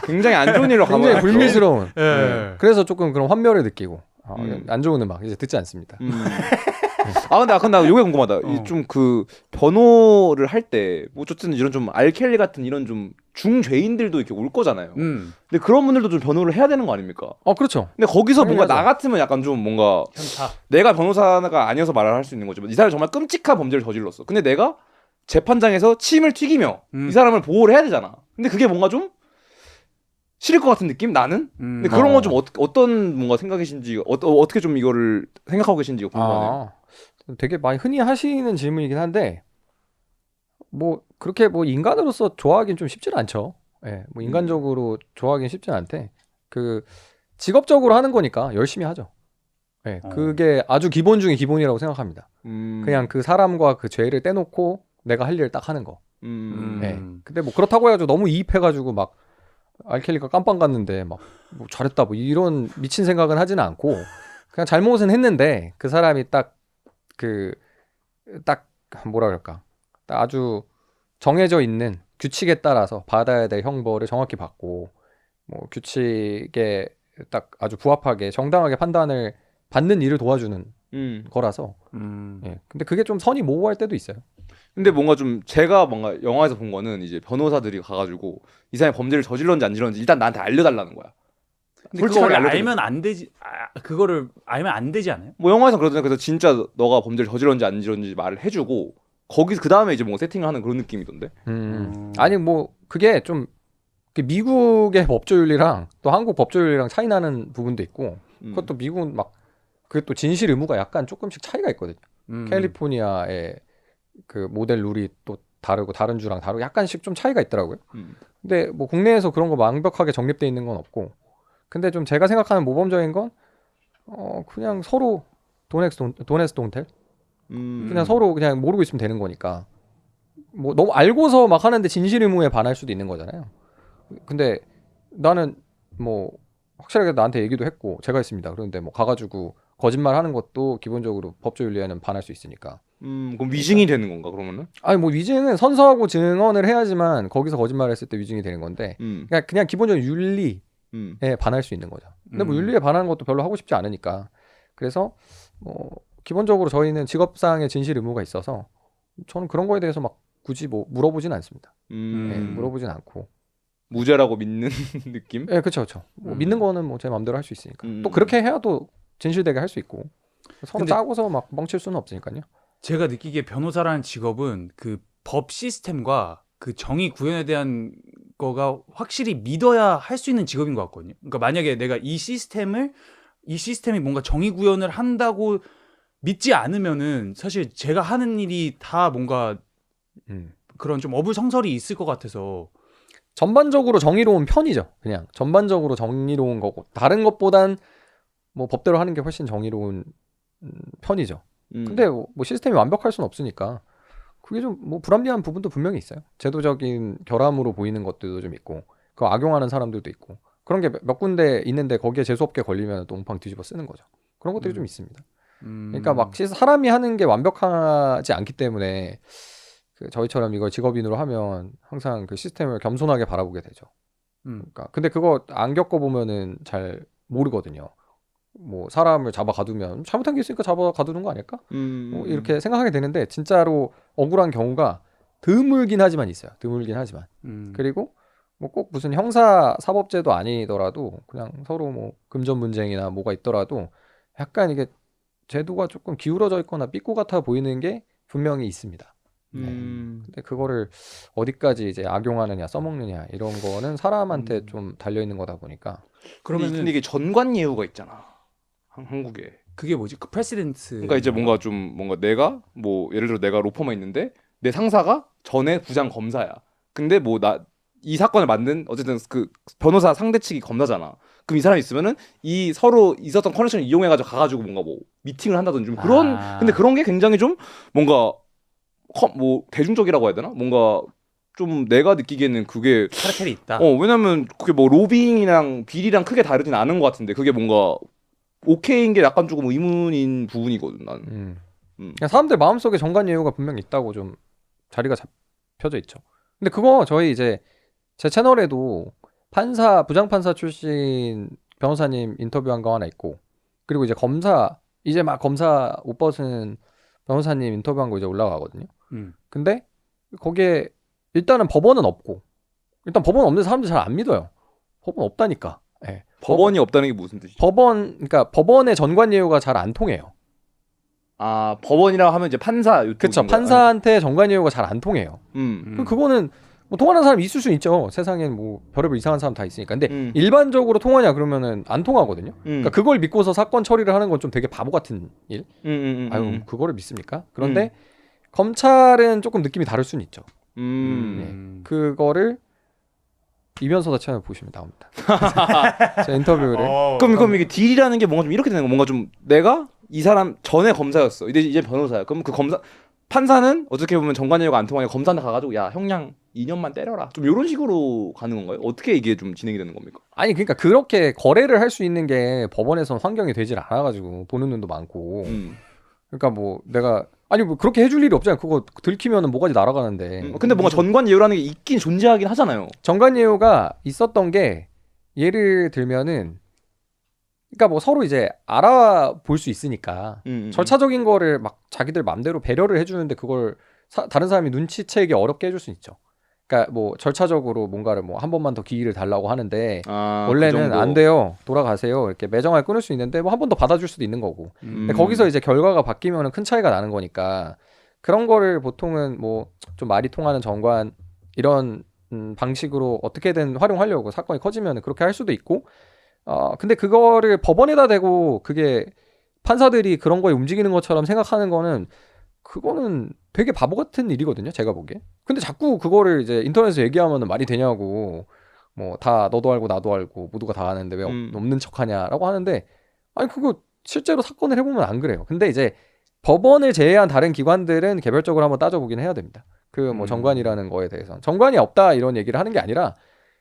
굉장히 안 좋은 일로 굉장히 가버렸죠. 불미스러운. 예. 그래서 조금 그런 환멸을 느끼고 음. 안 좋은 음악 이제 듣지 않습니다. 근데 나 요게 궁금하다. 어. 좀 그 변호를 할 때 뭐 어쨌든 이런 좀 알켈리 같은 이런 좀 중죄인들도 이렇게 올 거잖아요. 근데 그런 분들도 좀 변호를 해야 되는 거 아닙니까? 그렇죠. 근데 거기서 뭔가 당연하죠. 나 같으면 약간 좀 뭔가 현타. 내가 변호사가 아니어서 말을 할 수 있는 거지만 이 사람이 정말 끔찍한 범죄를 저질렀어. 근데 내가 재판장에서 침을 튀기며 이 사람을 보호를 해야 되잖아. 근데 그게 뭔가 좀 싫을 것 같은 느낌? 나는? 근데 그런 건 좀 어떤 뭔가 생각이신지 어떻게 좀 이거를 생각하고 계신지가 궁금하네요. 되게 많이 흔히 하시는 질문이긴 한데 뭐 그렇게 뭐 인간으로서 좋아하긴 좀 쉽지는 않죠. 예, 뭐 인간적으로 좋아하긴 쉽지는 않대. 그 직업적으로 하는 거니까 열심히 하죠. 예, 그게 아주 기본 중에 기본이라고 생각합니다. 그냥 그 사람과 그 죄를 떼놓고 내가 할 일을 딱 하는 거. 예. 근데 뭐 그렇다고 해가지고 너무 이입해가지고 막 알켈리가 깜빵 갔는데 막 뭐 잘했다 뭐 이런 미친 생각은 하지는 않고 그냥 잘못은 했는데 그 사람이 딱 뭐라 그럴까 딱 아주 정해져 있는 규칙에 따라서 받아야 될 형벌을 정확히 받고 뭐 규칙에 딱 아주 부합하게 정당하게 판단을 받는 일을 도와주는 거라서 예. 근데 그게 좀 선이 모호할 때도 있어요. 근데 뭔가 좀 제가 뭔가 영화에서 본 거는 이제 변호사들이 가가지고 이 사람이 범죄를 저질렀는지 안 저질렀는지 일단 나한테 알려달라는 거야. 근데 그걸 알면 안 되지. 그거를 알면 안 되지 않아요? 뭐 영화에서 그러잖아요. 그래서 진짜 너가 범죄를 저질렀는지 안 저질렀는지 말을 해주고 거기서 그 다음에 이제 뭔가 세팅을 하는 그런 느낌이던데. 아니 뭐 그게 좀 미국의 법조윤리랑 또 한국 법조윤리랑 차이 나는 부분도 있고 그것도 미국은 막 그게 또 진실 의무가 약간 조금씩 차이가 있거든요. 캘리포니아의 그 모델 룰이 또 다르고 다른 주랑 다르고 약간씩 좀 차이가 있더라고요. 근데 뭐 국내에서 그런 거 완벽하게 정립돼 있는 건 없고 근데 좀 제가 생각하는 모범적인 건 그냥 서로 돈에스 동텔 그냥 서로 그냥 모르고 있으면 되는 거니까 뭐 너무 알고서 막 하는데 진실 의무에 반할 수도 있는 거잖아요. 근데 나는 뭐 확실하게 나한테 얘기도 했고 제가 했습니다. 그런데 뭐 가가지고 거짓말 하는 것도 기본적으로 법조윤리에는 반할 수 있으니까. 그럼 위증이 되는 건가 그러면은? 아니 뭐 위증은 선서하고 증언을 해야지만 거기서 거짓말했을 때 위증이 되는 건데 그냥 기본적인 윤리에 반할 수 있는 거죠. 근데 뭐 윤리에 반하는 것도 별로 하고 싶지 않으니까 그래서 뭐 기본적으로 저희는 직업상의 진실 의무가 있어서 저는 그런 거에 대해서 막 굳이 뭐 물어보진 않습니다. 물어보진 않고 무죄라고 믿는 느낌? 예, 그렇죠. 뭐 믿는 거는 뭐 제 마음대로 할 수 있으니까 또 그렇게 해야 또 진실되게 할 수 있고 서로 짜고서 막 멍칠 수는 없으니까요. 제가 느끼기에 변호사라는 직업은 그 법 시스템과 그 정의 구현에 대한 거가 확실히 믿어야 할 수 있는 직업인 것 같거든요. 그러니까 만약에 내가 이 시스템이 뭔가 정의 구현을 한다고 믿지 않으면은 사실 제가 하는 일이 다 뭔가 그런 좀 어불성설이 있을 것 같아서 전반적으로 정의로운 편이죠. 그냥 전반적으로 정의로운 거고 다른 것보단 뭐 법대로 하는 게 훨씬 정의로운 편이죠. 근데 뭐 시스템이 완벽할 수는 없으니까 그게 좀 뭐 불합리한 부분도 분명히 있어요. 제도적인 결함으로 보이는 것들도 좀 있고 그거 악용하는 사람들도 있고 그런 게 몇 군데 있는데 거기에 재수없게 걸리면 또 옹팡 뒤집어 쓰는 거죠. 그런 것들이 좀 있습니다. 그러니까 막 사람이 하는 게 완벽하지 않기 때문에 그 저희처럼 이걸 직업인으로 하면 항상 그 시스템을 겸손하게 바라보게 되죠. 그러니까 근데 그거 안 겪어보면은 잘 모르거든요. 뭐 사람을 잡아 가두면 잘못한 게 있으니까 잡아 가두는 거 아닐까? 뭐 이렇게 생각하게 되는데 진짜로 억울한 경우가 드물긴 하지만 있어요. 드물긴 하지만 그리고 뭐 꼭 무슨 형사 사법제도 아니더라도 그냥 서로 뭐 금전 분쟁이나 뭐가 있더라도 약간 이게 제도가 조금 기울어져 있거나 삐꾸 같아 보이는 게 분명히 있습니다. 근데 그거를 어디까지 이제 악용하느냐 써먹느냐 이런 거는 사람한테 좀 달려 있는 거다 보니까. 그러면은 근데 이게 전관 예우가 있잖아. 한국에. 그게 뭐지? 그 프레시던트. 그러니까 이제 뭔가 좀 뭔가 내가 뭐 예를 들어 내가 로펌에 있는데 내 상사가 전에 부장 검사야. 근데 뭐 나 이 사건을 만든 어쨌든 그 변호사 상대 측이 검사잖아. 그럼 이 사람이 있으면은 이 서로 있었던 커넥션을 이용해가지고 가가지고 뭔가 뭐 미팅을 한다든지 좀 그런 근데 그런 게 굉장히 좀 뭔가 뭐 대중적이라고 해야 되나? 뭔가 좀 내가 느끼기에는 그게 카르텔이 있다. 왜냐면 그게 뭐 로빙이랑 비리랑 크게 다르진 않은 것 같은데 그게 뭔가 오케이인 게 약간 조금 의문인 부분이거든 나는. 그냥 사람들 마음속에 정관 예우가 분명히 있다고 좀 자리가 잡혀져 있죠. 근데 그거 저희 이제 제 채널에도 부장판사 출신 변호사님 인터뷰한 거 하나 있고, 그리고 이제 이제 막 검사 옷 벗은 변호사님 인터뷰한 거 이제 올라가거든요. 근데 거기에 일단은 법원은 없고, 일단 법원 없는 사람들 잘 안 믿어요. 법원 없다니까. 네. 법원이 없다는 게 무슨 뜻이죠? 그러니까 법원의 전관 예우가 잘 안 통해요. 아 법원이라고 하면 이제 판사 그렇죠. 판사한테 전관 예우가 잘 안 통해요. 그거는 뭐 통하는 사람이 있을 수 있죠. 세상엔 뭐 별의별 이상한 사람 다 있으니까. 근데 일반적으로 통하냐 그러면은 안 통하거든요. 그러니까 그걸 믿고서 사건 처리를 하는 건 좀 되게 바보 같은 일. 아유 그거를 믿습니까? 그런데 검찰은 조금 느낌이 다를 수는 있죠. 네. 그거를 이변서다 채널 보시면 나옵니다. 제 인터뷰를. 그럼 이게 딜이라는 게 뭔가 좀 이렇게 되는 거 뭔가 좀 내가 이 사람 전에 검사였어. 이제 변호사야. 그럼 그 판사는 어떻게 보면 정관예우가 안 통하니까 검사한테 가가지고 야 형량 2년만 때려라. 좀 이런 식으로 가는 건가요? 어떻게 이게 좀 진행이 되는 겁니까? 아니 그러니까 그렇게 거래를 할 수 있는 게 법원에선 환경이 되질 않아가지고 보는 눈도 많고. 그러니까 뭐 내가 뭐 그렇게 해줄 일이 없잖아요. 그거 들키면은 뭐가지 날아가는데. 근데 뭔가 전관예우라는 게 있긴 존재하긴 하잖아요. 전관예우가 있었던 게 예를 들면은 그러니까 뭐 서로 이제 알아볼 수 있으니까 절차적인 거를 막 자기들 맘대로 배려를 해주는데 그걸 다른 사람이 눈치채기 어렵게 해줄 수 있죠. 그러니까 뭐 절차적으로 뭔가를 뭐 한 번만 더 기회를 달라고 하는데 원래는 안 돼요. 돌아가세요. 이렇게 매정하게 끊을 수 있는데 뭐 한 번 더 받아줄 수도 있는 거고. 근데 거기서 이제 결과가 바뀌면은 큰 차이가 나는 거니까 그런 거를 보통은 뭐 좀 말이 통하는 정관 이런 방식으로 어떻게든 활용하려고 사건이 커지면 그렇게 할 수도 있고. 근데 그거를 법원에다 대고 그게 판사들이 그런 거에 움직이는 것처럼 생각하는 거는 그거는 되게 바보 같은 일이거든요. 제가 보기에. 근데 자꾸 그거를 이제 인터넷에서 얘기하면 말이 되냐고. 뭐 다 너도 알고 나도 알고 모두가 다 아는데 왜 없는 척하냐라고 하는데 아니 그거 실제로 사건을 해보면 안 그래요. 근데 이제 법원을 제외한 다른 기관들은 개별적으로 한번 따져보긴 해야 됩니다. 그 뭐 정관이라는 거에 대해서 정관이 없다 이런 얘기를 하는 게 아니라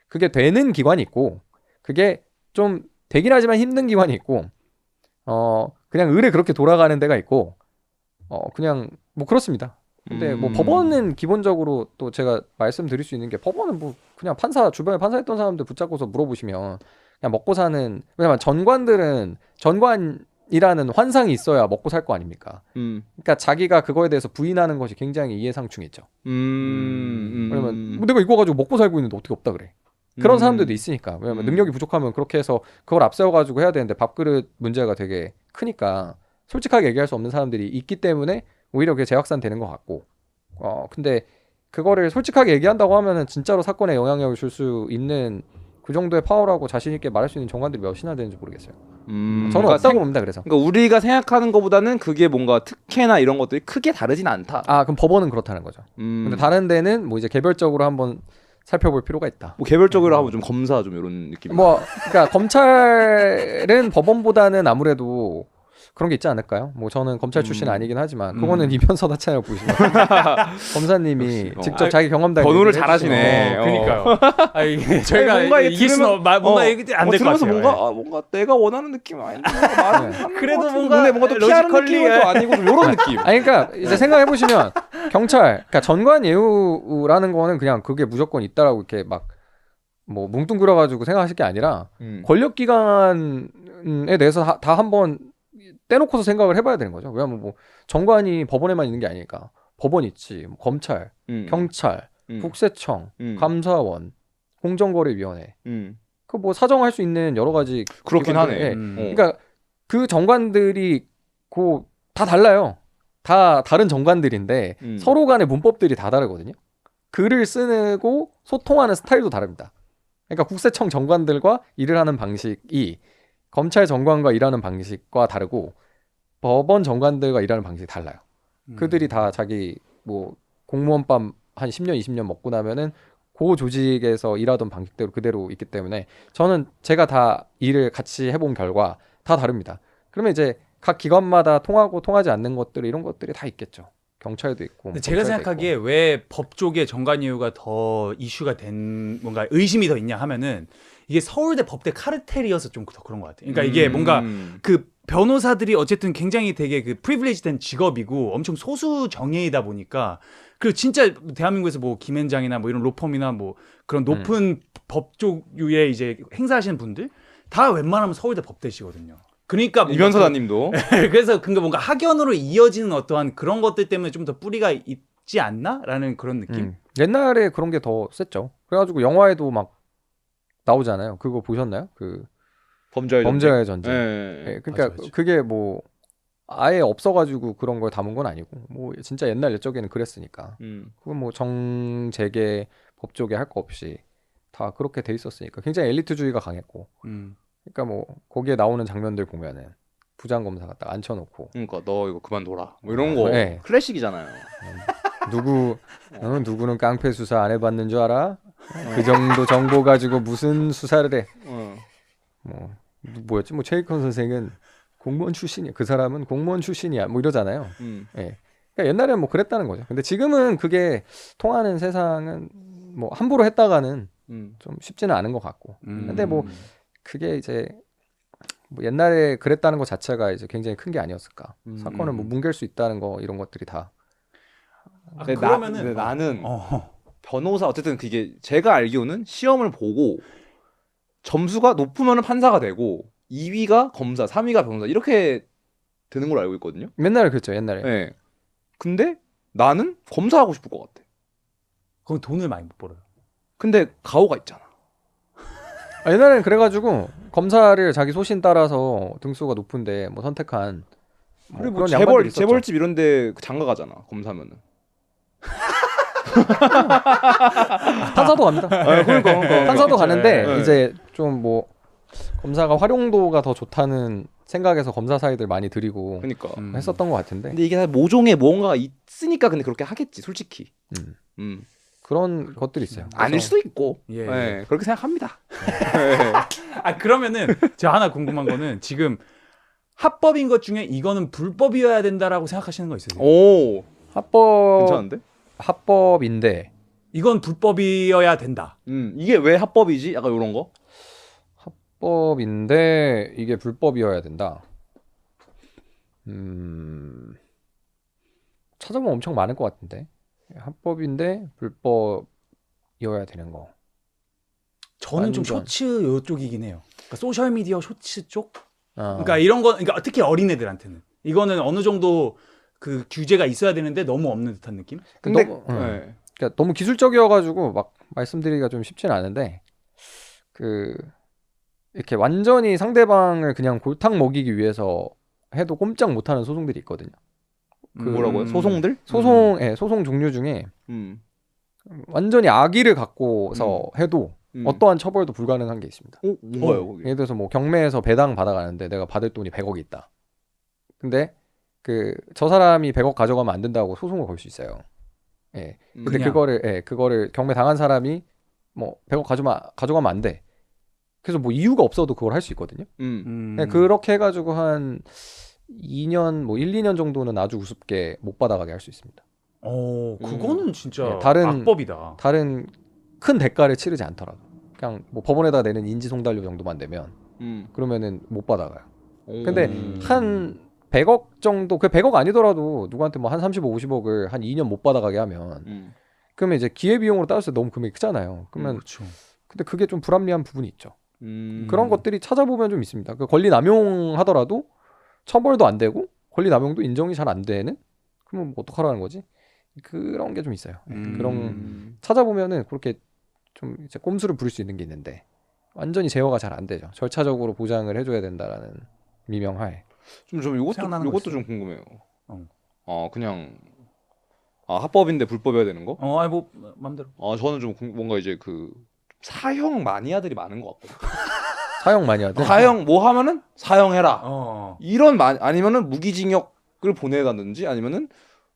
그게 되는 기관이 있고 그게 좀 되긴 하지만 힘든 기관이 있고 그냥 의뢰 그렇게 돌아가는 데가 있고 그냥 뭐 그렇습니다. 근데 뭐 법원은 기본적으로 또 제가 말씀드릴 수 있는 게 법원은 뭐 그냥 주변에 판사했던 사람들 붙잡고서 물어보시면 그냥 먹고 사는 왜냐면 전관들은 전관이라는 환상이 있어야 먹고 살 거 아닙니까? 그러니까 자기가 그거에 대해서 부인하는 것이 굉장히 이해상충했죠. 왜냐면 내가 이거 가지고 먹고 살고 있는데 어떻게 없다 그래? 그런 사람들도 있으니까. 왜냐면 능력이 부족하면 그렇게 해서 그걸 앞세워가지고 해야 되는데 밥그릇 문제가 되게 크니까 솔직하게 얘기할 수 없는 사람들이 있기 때문에 오히려 그게 재확산 되는 것 같고. 근데 그거를 솔직하게 얘기한다고 하면은 진짜로 사건에 영향력을 줄 수 있는 그 정도의 파워라고 자신 있게 말할 수 있는 정관들이 몇이나 되는지 모르겠어요. 저는 그러니까 없다고 봅니다. 그래서. 그러니까 우리가 생각하는 것보다는 그게 뭔가 특혜나 이런 것들이 크게 다르진 않다. 그럼 법원은 그렇다는 거죠. 근데 다른 데는 뭐 이제 개별적으로 한번 살펴볼 필요가 있다. 뭐 개별적으로 하면 좀 검사 좀 이런 느낌. 뭐 그러니까 검찰은 법원보다는 아무래도 그런 게 있지 않을까요? 뭐 저는 검찰 출신은 아니긴 하지만 그거는 이변서다 채널 보시면 검사님이 직접 자기 경험담 번호를 잘하시네. 그러니까요. 이게 저희가 뭔가 이길 수는 뭔가 얘기 안될 것 같아요. 들으면서 뭔가 내가 원하는 느낌은 아닌데 그래도 뭔가 또 피하는 느낌은 또 아니고 좀 이런 느낌. 그러니까 이제 생각해 보시면 그러니까 전관 예우라는 거는 그냥 그게 무조건 있다라고 이렇게 막 뭐 뭉뚱그려가지고 생각하실 게 아니라 권력기관에 대해서 다 한번 떼놓고서 생각을 해봐야 되는 거죠. 왜냐면 뭐 정관이 법원에만 있는 게 아니니까 법원 있지, 뭐 검찰, 경찰, 국세청, 감사원, 공정거래위원회, 그 뭐 사정할 수 있는 여러 가지 그렇긴 하네. 그러니까 그 정관들이 다 달라요. 다 다른 정관들인데 서로 간의 문법들이 다 다르거든요. 글을 쓰고 소통하는 스타일도 다릅니다. 그러니까 국세청 정관들과 일을 하는 방식이 검찰 정관과 일하는 방식과 다르고 법원 정관들과 일하는 방식이 달라요. 그들이 다 자기 뭐 공무원밥 한 10년, 20년 먹고 나면은 그 조직에서 일하던 방식대로 그대로 있기 때문에 저는 제가 다 일을 같이 해본 결과 다 다릅니다. 그러면 이제 각 기관마다 통하고 통하지 않는 것들 이런 것들이 다 있겠죠. 경찰도 있고. 근데 제가 생각하기에 왜 법 쪽에 정관 이유가 더 이슈가 된 뭔가 의심이 더 있냐 하면은 이게 서울대 법대 카르텔이어서 좀 더 그런 것 같아요. 그러니까 이게 뭔가 그 변호사들이 어쨌든 굉장히 되게 그 프리빌리지된 직업이고 엄청 소수 정예이다 보니까 그리고 진짜 대한민국에서 뭐 김앤장이나 뭐 이런 로펌이나 뭐 그런 높은 법조류에 이제 행사하시는 분들 다 웬만하면 서울대 법대시거든요. 그러니까 이변사장님도 그래서 그러니까 뭔가 학연으로 이어지는 어떠한 그런 것들 때문에 좀 더 뿌리가 있지 않나라는 그런 느낌. 옛날에 그런 게 더 셌죠. 그래가지고 영화에도 막 나오잖아요. 그거 보셨나요? 그 범죄와의 전쟁. 네, 그러니까 맞아. 그게 뭐 아예 없어가지고 그런 걸 담은 건 아니고 뭐 진짜 옛날 옛적에는 그랬으니까. 그건 뭐 정재계 법조계 할 거 없이 다 그렇게 돼 있었으니까 굉장히 엘리트주의가 강했고. 그러니까 뭐 거기에 나오는 장면들 보면은 부장 검사가 딱 앉혀놓고. 그러니까 너 이거 그만둬라. 뭐 이런 거 네. 클래식이잖아요. 누구는 깡패 수사 안 해봤는 줄 알아? 그 정도 정보 가지고 무슨 수사를 해? 뭐였지? 뭐 최익헌 선생은 공무원 출신이야. 그 사람은 공무원 출신이야. 뭐 이러잖아요. 예. 그러니까 옛날에는 뭐 그랬다는 거죠. 근데 지금은 그게 통하는 세상은 뭐 함부로 했다가는 좀 쉽지는 않은 것 같고. 근데 뭐 그게 이제 뭐 옛날에 그랬다는 것 자체가 이제 굉장히 큰 게 아니었을까. 사건을 뭐 뭉갤 수 있다는 거 이런 것들이 다. 그러면은 나는 변호사 어쨌든 그게 제가 알기로는 시험을 보고 점수가 높으면 판사가 되고 2위가 검사, 3위가 변호사 이렇게 되는 걸로 알고 있거든요. 옛날에 그랬죠. 옛날에. 네. 근데 나는 검사하고 싶을 것 같아. 그럼 돈을 많이 못 벌어요. 근데 가오가 있잖아. 옛날에는 그래가지고 검사를 자기 소신 따라서 등수가 높은데 뭐 선택한 뭐 그리고 그런 양반들이 있었죠. 재벌집 이런데 장가 가잖아 검사면은. 판사도 갑니다. 그러니까. 판사도 가는데 네. 이제 좀 뭐 검사가 활용도가 더 좋다는 생각에서 검사 사이들 많이 들이고 그러니까. 했었던 것 같은데. 근데 이게 다 모종의 무언가가 있으니까 근데 그렇게 하겠지 솔직히. 그런 것들이 있어요. 아닐 수도 있고. 예. 네, 그렇게 생각합니다. 그러면은 제가 하나 궁금한 거는 지금 합법인 것 중에 이거는 불법이어야 된다라고 생각하시는 거 있으세요? 오, 합법 괜찮은데? 합법인데 이건 불법이어야 된다. 이게 왜 합법이지? 약간 이런 거? 합법인데 이게 불법이어야 된다. 찾아보면 엄청 많을 것 같은데. 합법인데 불법이어야 되는 거. 저는 좀 완전. 쇼츠 요쪽이긴 해요. 그러니까 소셜 미디어 쇼츠 쪽. 어. 그러니까 이런 거, 그러니까 특히 어린애들한테는 이거는 어느 정도 그 규제가 있어야 되는데 너무 없는 듯한 느낌. 근데 네. 그러니까 너무 기술적이어가지고 막 말씀드리기가 좀 쉽지는 않은데 그 이렇게 완전히 상대방을 그냥 골탕 먹이기 위해서 해도 꼼짝 못하는 소송들이 있거든요. 뭐라고요? 소송들? 소송 종류 중에 완전히 악의를 갖고서 해도 어떠한 처벌도 불가능한 게 있습니다. 뭔가요, 거기? 예를 들어서 뭐 경매에서 배당 받아가는데 내가 받을 돈이 100억이 있다. 근데 그 저 사람이 100억 가져가면 안 된다고 소송을 걸 수 있어요. 예. 근데 그냥. 그거를 경매 당한 사람이 뭐 100억 가져가면 안 돼. 그래서 뭐 이유가 없어도 그걸 할 수 있거든요. 네, 그렇게 해가지고 한 2년 뭐 1, 2년 정도는 아주 우습게 못 받아가게 할 수 있습니다. 그거는 진짜 네, 다른- 악법이다. 다른 큰 대가를 치르지 않더라도 그냥 뭐 법원에다 내는 인지송달료 정도만 내면 그러면은 못 받아가요. 근데 한 100억 정도, 그 100억 아니더라도 누구한테 뭐 한 35, 50억을 한 2년 못 받아가게 하면 그러면 이제 기회비용으로 따졌을 때 너무 금액이 크잖아요. 그러면 그렇죠. 근데 그게 좀 불합리한 부분이 있죠. 그런 것들이 찾아보면 좀 있습니다. 그 권리 남용하더라도 처벌도 안 되고 권리 남용도 인정이 잘 안 되는? 그러면 뭐 어떡하라는 거지? 그런 게 좀 있어요. 그런 찾아보면은 그렇게 좀 이제 꼼수를 부릴 수 있는 게 있는데 완전히 제어가 잘 안 되죠. 절차적으로 보장을 해줘야 된다라는 미명하에. 좀 생각나는 거 요것도 있어요. 좀 궁금해요. 그냥 합법인데 불법이어야 되는 거? 아니 뭐 맘대로. 저는 좀 뭔가 이제 그 사형 마니아들이 많은 것 같거든요. 사형 많이 하대. 사형 뭐 하면은 사형해라. 이런 아니면은 무기징역을 보내다든지 아니면은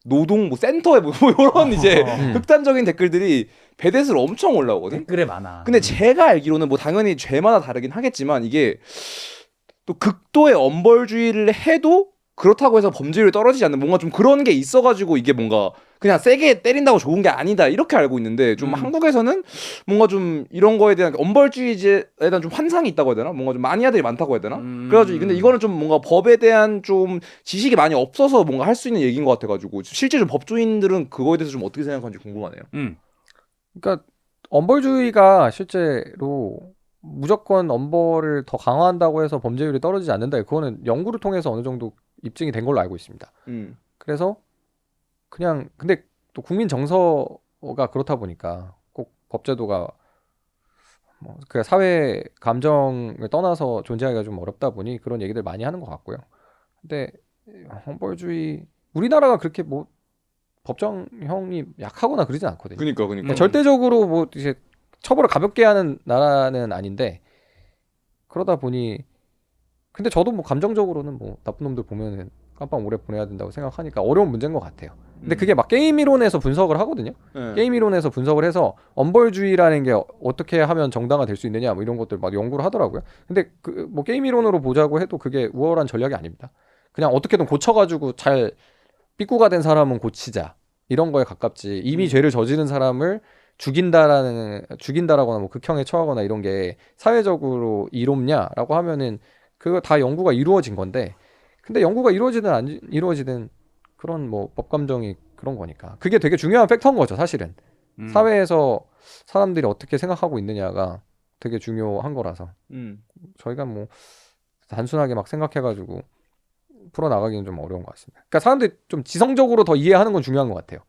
노동 뭐 센터에 뭐 이런 이제 극단적인 댓글들이 배댓으로 엄청 올라오거든. 댓글에 많아. 근데 제가 알기로는 뭐 당연히 죄마다 다르긴 하겠지만 이게 또 극도의 엄벌주의를 해도 그렇다고 해서 범죄율이 떨어지지 않는 뭔가 좀 그런 게 있어가지고 이게 뭔가 그냥 세게 때린다고 좋은 게 아니다 이렇게 알고 있는데 좀 한국에서는 뭔가 좀 이런 거에 대한 엄벌주의에 대한 좀 환상이 있다고 해야 되나? 뭔가 좀 마니아들이 많다고 해야 되나? 그래가지고 근데 이거는 좀 뭔가 법에 대한 좀 지식이 많이 없어서 뭔가 할 수 있는 얘기인 것 같아가지고 실제 좀 법조인들은 그거에 대해서 좀 어떻게 생각하는지 궁금하네요. 그러니까 엄벌주의가 실제로 무조건 엄벌을 더 강화한다고 해서 범죄율이 떨어지지 않는다. 그거는 연구를 통해서 어느 정도 입증이 된 걸로 알고 있습니다. 그래서 그냥 근데 또 국민 정서가 그렇다 보니까 꼭 법제도가 뭐 그 사회 감정을 떠나서 존재하기가 좀 어렵다 보니 그런 얘기들 많이 하는 것 같고요. 근데 엄벌주의 우리나라가 그렇게 뭐 법정형이 약하거나 그러진 않거든요. 그러니까. 절대적으로 뭐 이제 처벌을 가볍게 하는 나라는 아닌데 그러다 보니 근데 저도 뭐 감정적으로는 뭐 나쁜 놈들 보면은 깜빵 오래 보내야 된다고 생각하니까 어려운 문제인 것 같아요. 근데 그게 막 게임 이론에서 분석을 하거든요. 게임 이론에서 분석을 해서 엄벌주의라는 게 어떻게 하면 정당화될 수 있느냐 뭐 이런 것들 막 연구를 하더라고요. 근데 그 뭐 게임 이론으로 보자고 해도 그게 우월한 전략이 아닙니다. 그냥 어떻게든 고쳐가지고 잘 삐꾸가 된 사람은 고치자 이런 거에 가깝지 이미 죄를 저지른 사람을 죽인다라거나 뭐 극형에 처하거나 이런 게 사회적으로 이롭냐라고 하면은 그거 다 연구가 이루어진 건데 근데 연구가 이루어지든 안 이루어지든 그런 뭐 법감정이 그런 거니까 그게 되게 중요한 팩터인 거죠 사실은. 사회에서 사람들이 어떻게 생각하고 있느냐가 되게 중요한 거라서 저희가 뭐 단순하게 막 생각해가지고 풀어나가기는 좀 어려운 것 같습니다. 그러니까 사람들이 좀 지성적으로 더 이해하는 건 중요한 것 같아요.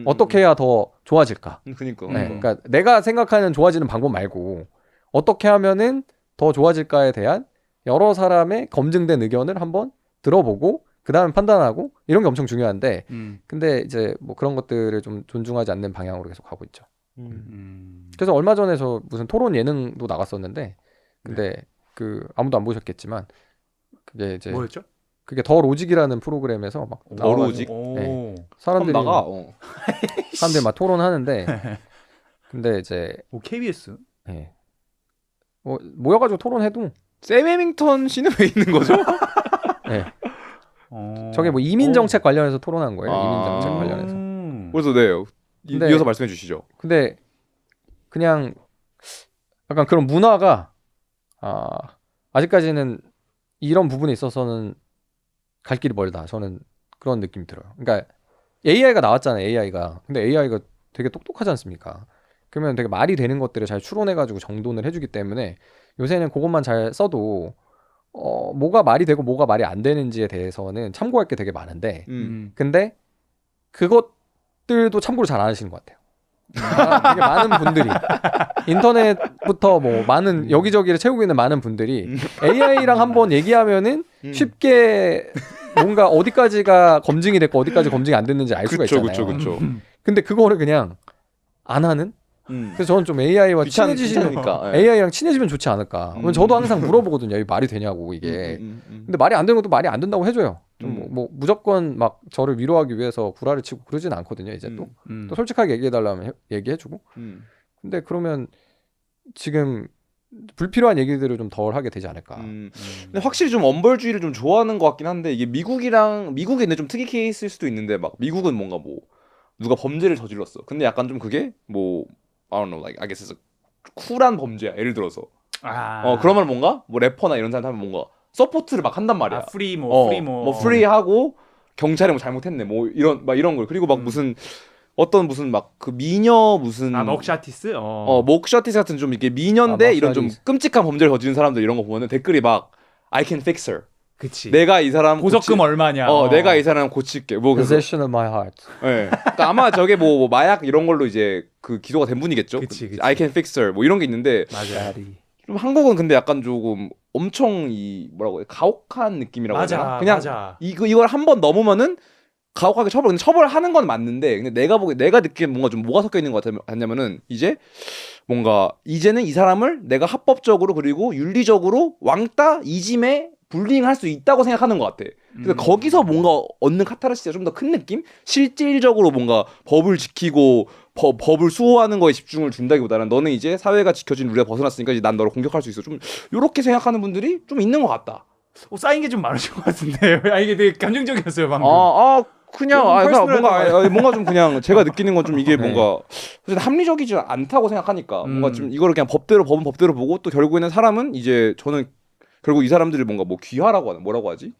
어떻게 해야 더 좋아질까? 그러니까. 네, 그러니까 내가 생각하는 좋아지는 방법 말고 어떻게 하면은 더 좋아질까에 대한 여러 사람의 검증된 의견을 한번 들어보고 그 다음에 판단하고 이런 게 엄청 중요한데 근데 이제 뭐 그런 것들을 좀 존중하지 않는 방향으로 계속 가고 있죠. 그래서 얼마 전에 저 무슨 토론 예능도 나갔었는데 근데 그 아무도 안 보셨겠지만 그게 이제 뭐였죠? 그게 더 로직이라는 프로그램에서 막 더 로직? 네, 사람들이 사람들이 막 토론하는데 근데 이제 KBS 네. 모여가지고 토론해도 샘 해밍턴 씨는 왜 있는 거죠? 네. 저게 뭐 이민 정책 관련해서 토론한 거예요. 이민 정책 관련해서. 그래서 네. 이어서 말씀해 주시죠. 근데 그냥 약간 그런 문화가 아직까지는 이런 부분에 있어서는 갈 길이 멀다. 저는 그런 느낌이 들어요. 그러니까 AI가 나왔잖아요. AI가. 근데 AI가 되게 똑똑하지 않습니까? 그러면 되게 말이 되는 것들을 잘 추론해가지고 정돈을 해주기 때문에 요새는 그것만 잘 써도 뭐가 말이 되고 뭐가 말이 안 되는지에 대해서는 참고할 게 되게 많은데 근데 그것들도 참고를 잘 안 하시는 것 같아요. 되게 많은 분들이 인터넷부터 뭐 많은 여기저기를 채우고 있는 많은 분들이 AI랑 한번 얘기하면은 쉽게 뭔가 어디까지가 검증이 됐고 어디까지 검증이 안 됐는지 알 수가 있잖아요. 그쵸. 근데 그거를 그냥 안 하는? 그래서 저는 좀 AI와 AI랑 친해지면 좋지 않을까. 저도 항상 물어보거든요. 이게 말이 되냐고 이게. 근데 말이 안 되는 것도 말이 안 된다고 해줘요. 좀 뭐 무조건 막 저를 위로하기 위해서 구라를 치고 그러진 않거든요. 이제 또 솔직하게 얘기해달라면 얘기해주고. 근데 그러면 지금 불필요한 얘기들을 좀 덜 하게 되지 않을까. 근데 확실히 좀 엄벌주의를 좀 좋아하는 것 같긴 한데 이게 미국이 있는 좀 특이 케이스일 수도 있는데 막 미국은 뭔가 뭐 누가 범죄를 저질렀어. 근데 약간 좀 그게 뭐 I don't know, like I guess it's 쿨한 범죄야. 예를 들어서 그러면 뭔가 뭐 래퍼나 이런 사람 하면 뭔가 서포트를 막 한단 말이야. 프리하고 경찰이 뭐 잘못했네. 뭐 이런 걸 그리고 막 무슨 막 그 미녀 무슨 먹샤티스? 먹샤티스 같은 좀 이렇게 미녀인데 이런 좀 끔찍한 범죄를 저지른 사람들 이런 거 보면은 댓글이 막 I can fix her. 그치. 내가 이 사람 보석금 얼마냐? 내가 이 사람 고칠게. 뭐 Possession of my heart. 네. 그러니까 아마 저게 뭐 마약 이런 걸로 이제 그 기소가 된 분이겠죠. 그치. I can fix her 뭐 이런 게 있는데 맞아. 좀 한국은 근데 약간 조금 엄청 이 뭐라고 해 가혹한 느낌이라고 해야 되나? 그냥 이걸 한 번 넘으면은 가혹하게 근데 처벌하는 건 맞는데 근데 내가 느끼기엔 뭔가 좀 뭐가 섞여 있는 것 같냐면은 이제 뭔가 이제는 이 사람을 내가 합법적으로 그리고 윤리적으로 왕따 이짐에 불링할 수 있다고 생각하는 것 같아. 그래서 거기서 뭔가 얻는 카타르시스가 좀 더 큰 느낌? 실질적으로 뭔가 법을 지키고 법을 수호하는 거에 집중을 준다기보다는 너는 이제 사회가 지켜진 룰에 벗어났으니까 이제 난 너를 공격할 수 있어. 좀 요렇게 생각하는 분들이 좀 있는 것 같다. 쌓인 게 좀 많으신 것 같은데. 이게 되게 감정적이었어요 방금. 그냥 뭔가 좀 그냥 제가 느끼는 건 좀 이게 네. 뭔가 합리적이지 않다고 생각하니까 뭔가 좀 이거를 그냥 법은 법대로 보고 또 결국에는 사람은 이제 저는 결국 이 사람들이 뭔가 뭐 귀화라고 하는 뭐라고 하지?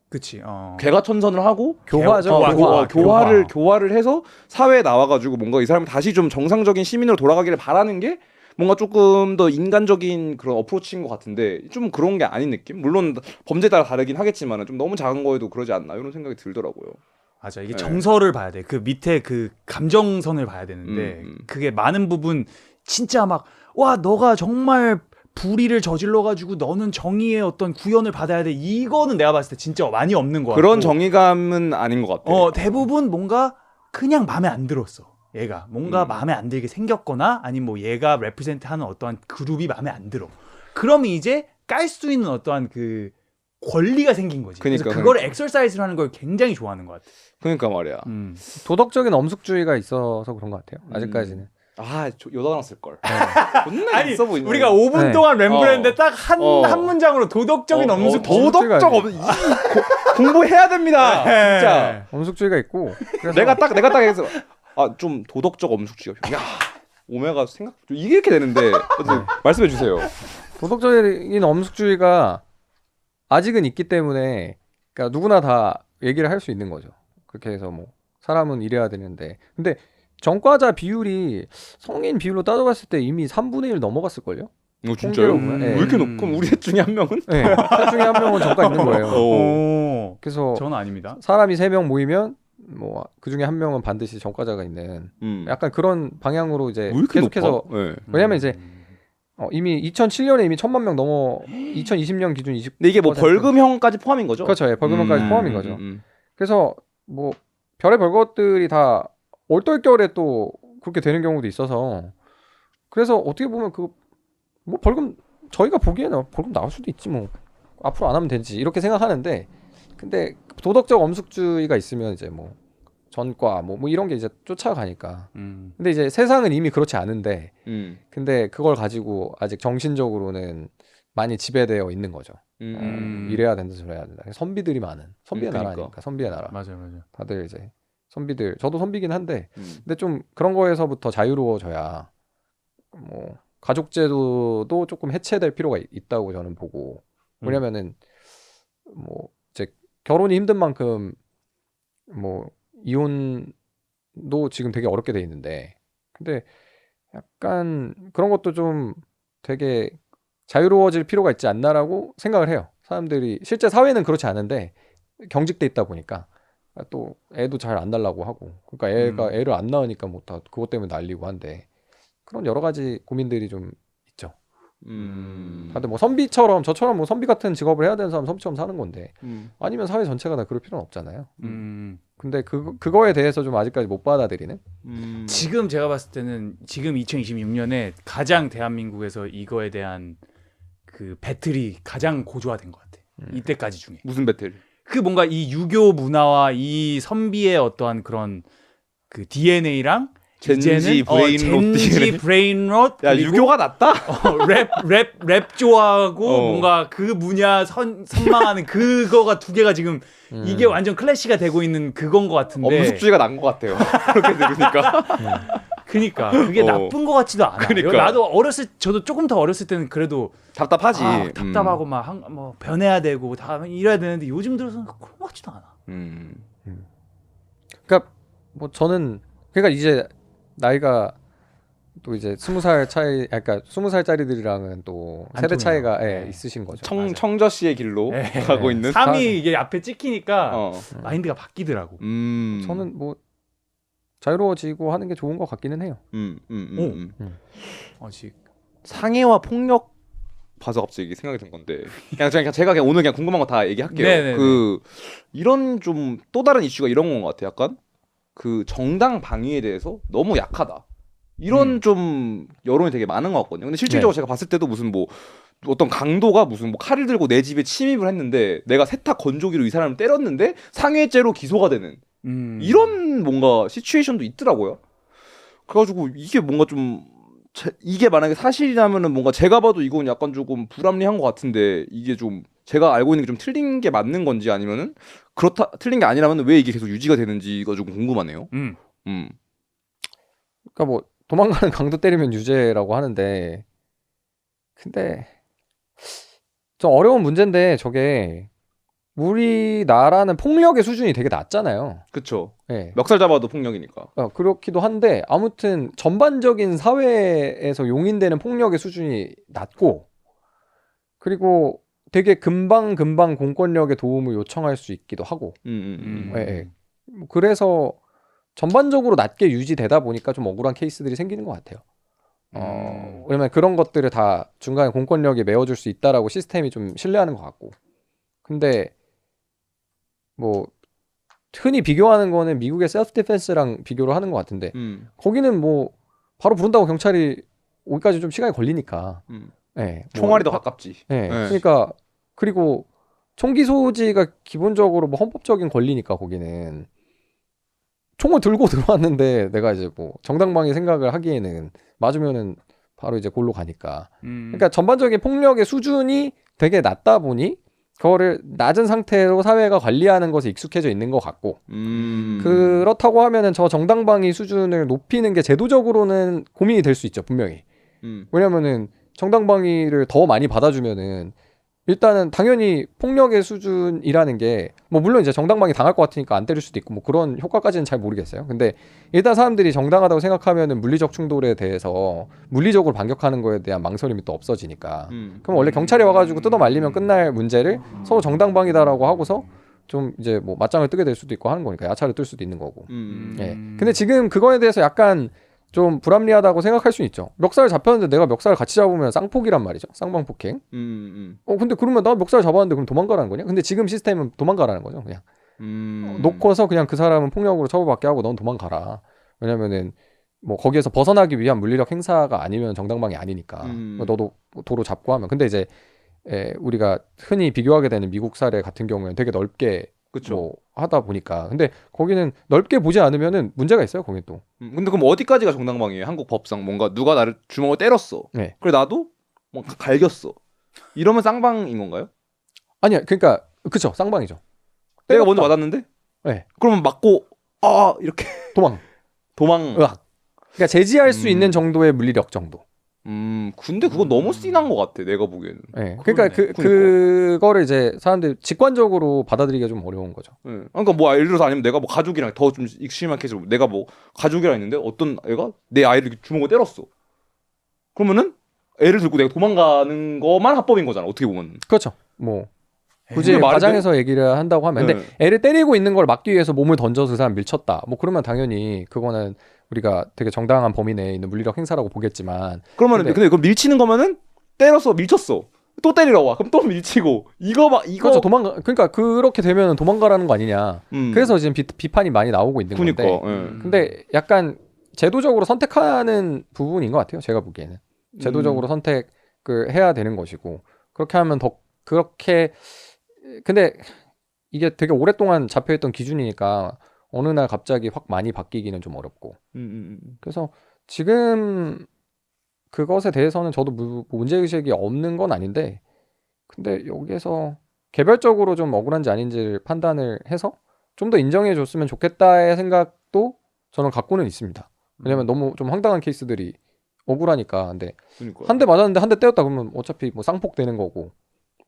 그치. 개과천선을 하고 교화죠. 교화를 해서 사회에 나와가지고 뭔가 이 사람이 다시 좀 정상적인 시민으로 돌아가기를 바라는 게 뭔가 조금 더 인간적인 그런 어프로치인 것 같은데 좀 그런 게 아닌 느낌? 물론 범죄에 따라 다르긴 하겠지만 좀 너무 작은 거에도 그러지 않나 이런 생각이 들더라고요. 맞아. 이게 네. 정서를 봐야 돼. 그 밑에 그 감정선을 봐야 되는데 그게 많은 부분 진짜 막 와 너가 정말 불의를 저질러 가지고 너는 정의의 어떤 구현을 받아야 돼. 이거는 내가 봤을 때 진짜 많이 없는 것 같고. 그런 정의감은 아닌 것 같아. 대부분 뭔가 그냥 마음에 안 들었어. 얘가 뭔가 마음에 안 들게 생겼거나 아니면 뭐 얘가 레프레젠트하는 어떠한 그룹이 마음에 안 들어. 그러면 이제 깔 수 있는 어떠한 그 권리가 생긴 거지. 그래서 그거를 엑서사이즈를 하는 걸 굉장히 좋아하는 것 같아. 그러니까 말이야. 도덕적인 엄숙주의가 있어서 그런 것 같아요. 아직까지는. 요단어 쓸 걸. 존나 있어 보이네. 우리가 5분 동안 램블했는데 딱 한 문장으로 도덕적인 엄숙. 도덕적 공부해야 됩니다. 진짜. 엄숙주의가 있고. 내가 딱 해서 좀 도덕적 엄숙주의가. 야 오메가 생각 이게 이렇게 되는데 말씀해 주세요. 도덕적인 엄숙주의가 아직은 있기 때문에 그러니까 누구나 다 얘기를 할 수 있는 거죠. 그렇게 해서 뭐 사람은 이래야 되는데 근데 전과자 비율이 성인 비율로 따져봤을 때 이미 3분의 1 넘어갔을걸요? 진짜요? 네. 왜 이렇게 높? 그럼 우리 셋 중에 한 명은? 네, 셋 중에 한 명은 전과 있는 거예요. 그래서 저는 아닙니다. 사람이 3명 모이면 뭐 그 중에 한 명은 반드시 전과자가 있는 약간 그런 방향으로 이제 계속해서 왜냐면 이제 이미 2007년에 이미 1,000만 명 넘어 2020년 기준 20%. 근데 이게 뭐 벌금형까지 포함인 거죠? 그렇죠. 예, 벌금형까지 포함인 거죠. 그래서 뭐 별의별 것들이 다 얼떨결에 또 그렇게 되는 경우도 있어서 그래서 어떻게 보면 그 뭐 벌금 저희가 보기에는 벌금 나올 수도 있지 뭐 앞으로 안 하면 되지 이렇게 생각하는데 근데 도덕적 엄숙주의가 있으면 이제 뭐 전과 뭐 이런 게 이제 쫓아가니까 근데 이제 세상은 이미 그렇지 않은데 근데 그걸 가지고 아직 정신적으로는 많이 지배되어 있는 거죠. 이래야 된다 저래야 된다. 선비들이 많은 선비의 나라니까 선비의 나라. 맞아요. 다들 이제 선비들 저도 선비긴 한데 근데 좀 그런 거에서부터 자유로워져야 뭐 가족제도도 조금 해체될 필요가 있다고 저는 보고 왜냐면은 뭐 이제 결혼이 힘든 만큼 뭐 이혼도 지금 되게 어렵게 돼 있는데 근데 약간 그런 것도 좀 되게 자유로워질 필요가 있지 않나라고 생각을 해요. 사람들이 실제 사회는 그렇지 않은데 경직돼 있다 보니까 또 애도 잘 안 낳으려고 하고 그러니까 애를 안 낳으니까 뭐 다 그것 때문에 난리고 한데 그런 여러 가지 고민들이 좀 있죠. 다들 뭐 선비처럼 저처럼 뭐 선비 같은 직업을 해야 되는 사람 선비처럼 사는 건데 아니면 사회 전체가 다 그럴 필요는 없잖아요. 근데 그거에 대해서 좀 아직까지 못 받아들이는. 지금 제가 봤을 때는 지금 2026년에 가장 대한민국에서 이거에 대한 그 배틀이 가장 고조화된 것 같아. 이때까지 중에. 무슨 배틀? 그 뭔가 이 유교 문화와 이 선비의 어떠한 그런 그 DNA랑 젠지 브레인롯 야 유교가 낫다? 랩 좋아하고 뭔가 그 분야 선망하는 그거가 두 개가 지금 이게 완전 클래시가 되고 있는 그건 것 같은데 엄숙주의가 난 것 같아요. 그렇게 들으니까. 그러니까 그게 나쁜 것 같지도 않아. 그러니까. 나도 저도 조금 더 어렸을 때는 그래도 답답하지. 답답하고 막 뭐 변해야 되고 다 이래야 되는데 요즘 들어서는 그런 것 같지도 않아. 그러니까 뭐 저는 그러니까 이제 나이가 또 이제 20살 차이, 그러니까 20살짜리들이랑은 또 세대 차이가 있으신 거죠. 청저 씨의 길로 가고 있는. 3이 이게 앞에 찍히니까 마인드가 바뀌더라고. 저는 뭐 자유로워지고 하는 게 좋은 것 같기는 해요. 아직 상해와 폭력 봐서 갑자기 생각이 든 건데 제가 그냥 오늘 그냥 궁금한 거 다 얘기할게요. 네네네. 그 이런 좀 또 다른 이슈가 이런 건 것 같아. 약간 그 정당 방위에 대해서 너무 약하다. 이런 좀 여론이 되게 많은 것 같거든요. 근데 실질적으로 제가 봤을 때도 무슨 뭐 어떤 강도가 무슨 뭐 칼을 들고 내 집에 침입을 했는데 내가 세탁 건조기로 이 사람을 때렸는데 상해죄로 기소가 되는 이런 뭔가 시츄에이션도 있더라고요. 그래가지고 이게 뭔가 좀 이게 만약에 사실이라면은 뭔가 제가 봐도 이건 약간 조금 불합리한 것 같은데 이게 좀 제가 알고 있는 게 좀 틀린 게 맞는 건지 아니면은 그렇다 틀린 게 아니라면 왜 이게 계속 유지가 되는지가 좀 궁금하네요. 그러니까 뭐 도망가는 강도 때리면 유죄라고 하는데 근데 좀 어려운 문제인데 저게 우리나라는 폭력의 수준이 되게 낮잖아요. 그쵸. 네. 멱살 잡아도 폭력이니까. 그렇기도 한데 아무튼 전반적인 사회에서 용인되는 폭력의 수준이 낮고 그리고 되게 금방 공권력의 도움을 요청할 수 있기도 하고 예. 뭐 그래서 전반적으로 낮게 유지되다 보니까 좀 억울한 케이스들이 생기는 것 같아요. 왜냐면 그런 것들을 다 중간에 공권력이 메워줄 수 있다라고 시스템이 좀 신뢰하는 것 같고 근데 뭐 흔히 비교하는 거는 미국의 셀프 디펜스랑 비교를 하는 것 같은데 거기는 뭐 바로 부른다고 경찰이 오기까지 좀 시간이 걸리니까 네, 총알이 더 가깝지. 네. 그러니까 그리고 총기 소지가 기본적으로 뭐 헌법적인 권리니까 거기는 총을 들고 들어왔는데 내가 이제 뭐 정당방위 생각을 하기에는 맞으면은 바로 이제 골로 가니까 그러니까 전반적인 폭력의 수준이 되게 낮다 보니 그거를 낮은 상태로 사회가 관리하는 것에 익숙해져 있는 것 같고 그렇다고 하면은 저 정당방위 수준을 높이는 게 제도적으로는 고민이 될 수 있죠 분명히 왜냐면은 정당방위를 더 많이 받아주면은 일단은 당연히 폭력의 수준이라는 게 뭐 물론 이제 정당방위 당할 것 같으니까 안 때릴 수도 있고 뭐 그런 효과까지는 잘 모르겠어요. 근데 일단 사람들이 정당하다고 생각하면은 물리적 충돌에 대해서 물리적으로 반격하는 거에 대한 망설임이 또 없어지니까. 그럼 원래 경찰이 와가지고 뜯어 말리면 끝날 문제를 서로 정당방위다라고 하고서 좀 이제 뭐 맞짱을 뜨게 될 수도 있고 하는 거니까 야차를 뜰 수도 있는 거고. 예. 근데 지금 그거에 대해서 약간 좀 불합리하다고 생각할 수 있죠. 멱살 잡혔는데 내가 멱살 같이 잡으면 쌍폭이란 말이죠. 쌍방폭행. 근데 그러면 나 멱살 잡았는데 그럼 도망가라는 거냐? 근데 지금 시스템은 도망가라는 거죠. 그냥 놓고서 그냥 그 사람은 폭력으로 처벌받게 하고 넌 도망가라. 왜냐면은 뭐 거기에서 벗어나기 위한 물리력 행사가 아니면 정당방위 아니니까. 너도 도로 잡고 하면. 근데 이제 우리가 흔히 비교하게 되는 미국 사례 같은 경우에는 되게 넓게 그쵸. 뭐 하다 보니까 근데 거기는 넓게 보지 않으면은 문제가 있어요. 거기 또. 근데 그럼 어디까지가 정당방위예요? 한국 법상 뭔가 누가 나를 주먹을 때렸어. 네. 그래 나도 뭐 갈겼어. 이러면 쌍방인 건가요? 아니야. 그러니까 그쵸. 쌍방이죠. 내가 먼저 맞았는데? 네. 그러면 맞고 이렇게 도망. 으악. 그러니까 제지할 수 있는 정도의 물리력 정도. 근데 그건 너무 씬한 것 같아. 내가 보기에는. 네. 그러니까 그거를 이제 사람들이 직관적으로 받아들이기가 좀 어려운 거죠. 네. 그러니까 뭐 예를 들어서 아니면 내가 뭐 가족이랑 더 좀 익스트림하게 해서 내가 뭐 가족이랑 있는데 어떤 애가 내 아이를 이렇게 주먹을 때렸어. 그러면은 애를 들고 내가 도망가는 것만 합법인 거잖아. 어떻게 보면. 그렇죠. 뭐 굳이 말이 과장해서 얘기를 한다고 하면 근데 애를 때리고 있는 걸 막기 위해서 몸을 던져서 그 사람 밀쳤다. 뭐 그러면 당연히 그거는 우리가 되게 정당한 범위 내에 있는 물리력 행사라고 보겠지만 그러면 근데 그걸 밀치는 거면은 때렸어 밀쳤어 또 때리러 와 그럼 또 밀치고 이거 그렇죠. 그러니까 그렇게 되면 도망가라는 거 아니냐. 그래서 지금 비판이 많이 나오고 있는 건데 근데 약간 제도적으로 선택하는 부분인 것 같아요. 제가 보기에는 제도적으로 선택을 해야 되는 것이고 그렇게 하면 더 그렇게 근데 이게 되게 오랫동안 잡혀있던 기준이니까 어느 날 갑자기 확 많이 바뀌기는 좀 어렵고 그래서 지금 그것에 대해서는 저도 문제의식이 없는 건 아닌데 근데 여기에서 개별적으로 좀 억울한지 아닌지를 판단을 해서 좀 더 인정해 줬으면 좋겠다의 생각도 저는 갖고는 있습니다. 왜냐면 너무 좀 황당한 케이스들이 억울하니까. 근데 한 대 맞았는데 한 대 때렸다 그러면 어차피 뭐 쌍폭 되는 거고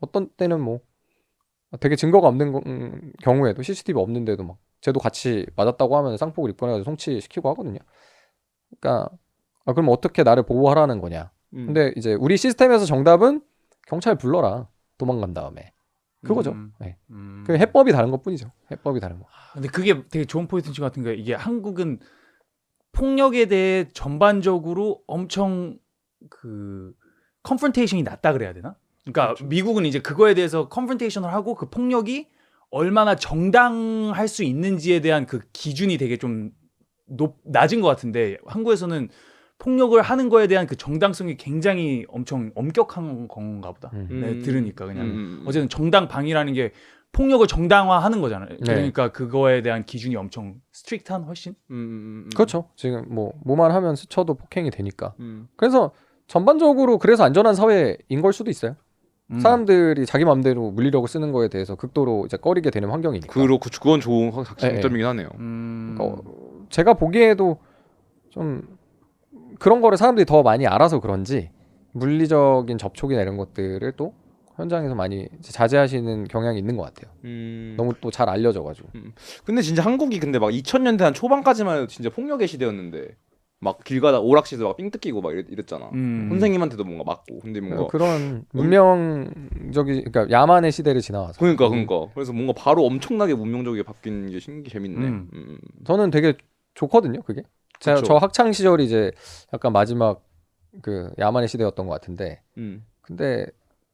어떤 때는 뭐 되게 증거가 없는 경우에도 CCTV 없는데도 막 쟤도 같이 맞았다고 하면 쌍폭을 입건해가지고 송치시키고 하거든요. 그러니까 그럼 어떻게 나를 보호하라는 거냐. 근데 이제 우리 시스템에서 정답은 경찰 불러라. 도망간 다음에. 그거죠. 네. 그 해법이 다른 것뿐이죠. 해법이 다른 거. 근데 그게 되게 좋은 포인트 중 같은 게 이게 한국은 폭력에 대해 전반적으로 엄청 그 컨프런테이션이 낮다 그래야 되나? 그러니까 미국은 이제 그거에 대해서 컨프런테이션을 하고 그 폭력이 얼마나 정당할 수 있는지에 대한 그 기준이 되게 좀 낮은 것 같은데 한국에서는 폭력을 하는 거에 대한 그 정당성이 굉장히 엄청 엄격한 건가 보다. 네, 들으니까 그냥 어쨌든 정당방위라는 게 폭력을 정당화하는 거잖아요. 그러니까 그거에 대한 기준이 엄청 스트릭트한 훨씬. 그렇죠. 지금 뭐만 하면 스쳐도 폭행이 되니까. 그래서 전반적으로 그래서 안전한 사회인 걸 수도 있어요. 사람들이 자기 마음대로 물리력을 쓰는 거에 대해서 극도로 이제 꺼리게 되는 환경이니까. 그렇고 그건 좋은 장점이긴 하네요. 그러니까 제가 보기에도 좀 그런 거를 사람들이 더 많이 알아서 그런지 물리적인 접촉이나 이런 것들을 또 현장에서 많이 자제하시는 경향이 있는 것 같아요. 너무 또 잘 알려져가지고. 근데 진짜 한국이 근데 막 2000년대 한 초반까지만 해도 진짜 폭력의 시대였는데 막 길 가다 오락실에서 막 삥 뜯기고 막 이랬잖아. 선생님한테도 뭔가 맞고. 근데 뭔가 그런 문명적이 그러니까 야만의 시대를 지나와서. 그러니까 그래서 뭔가 바로 엄청나게 문명적이게 바뀐 게 재밌네. 저는 되게 좋거든요, 그게. 저 학창 시절이 이제 약간 마지막 그 야만의 시대였던 것 같은데. 근데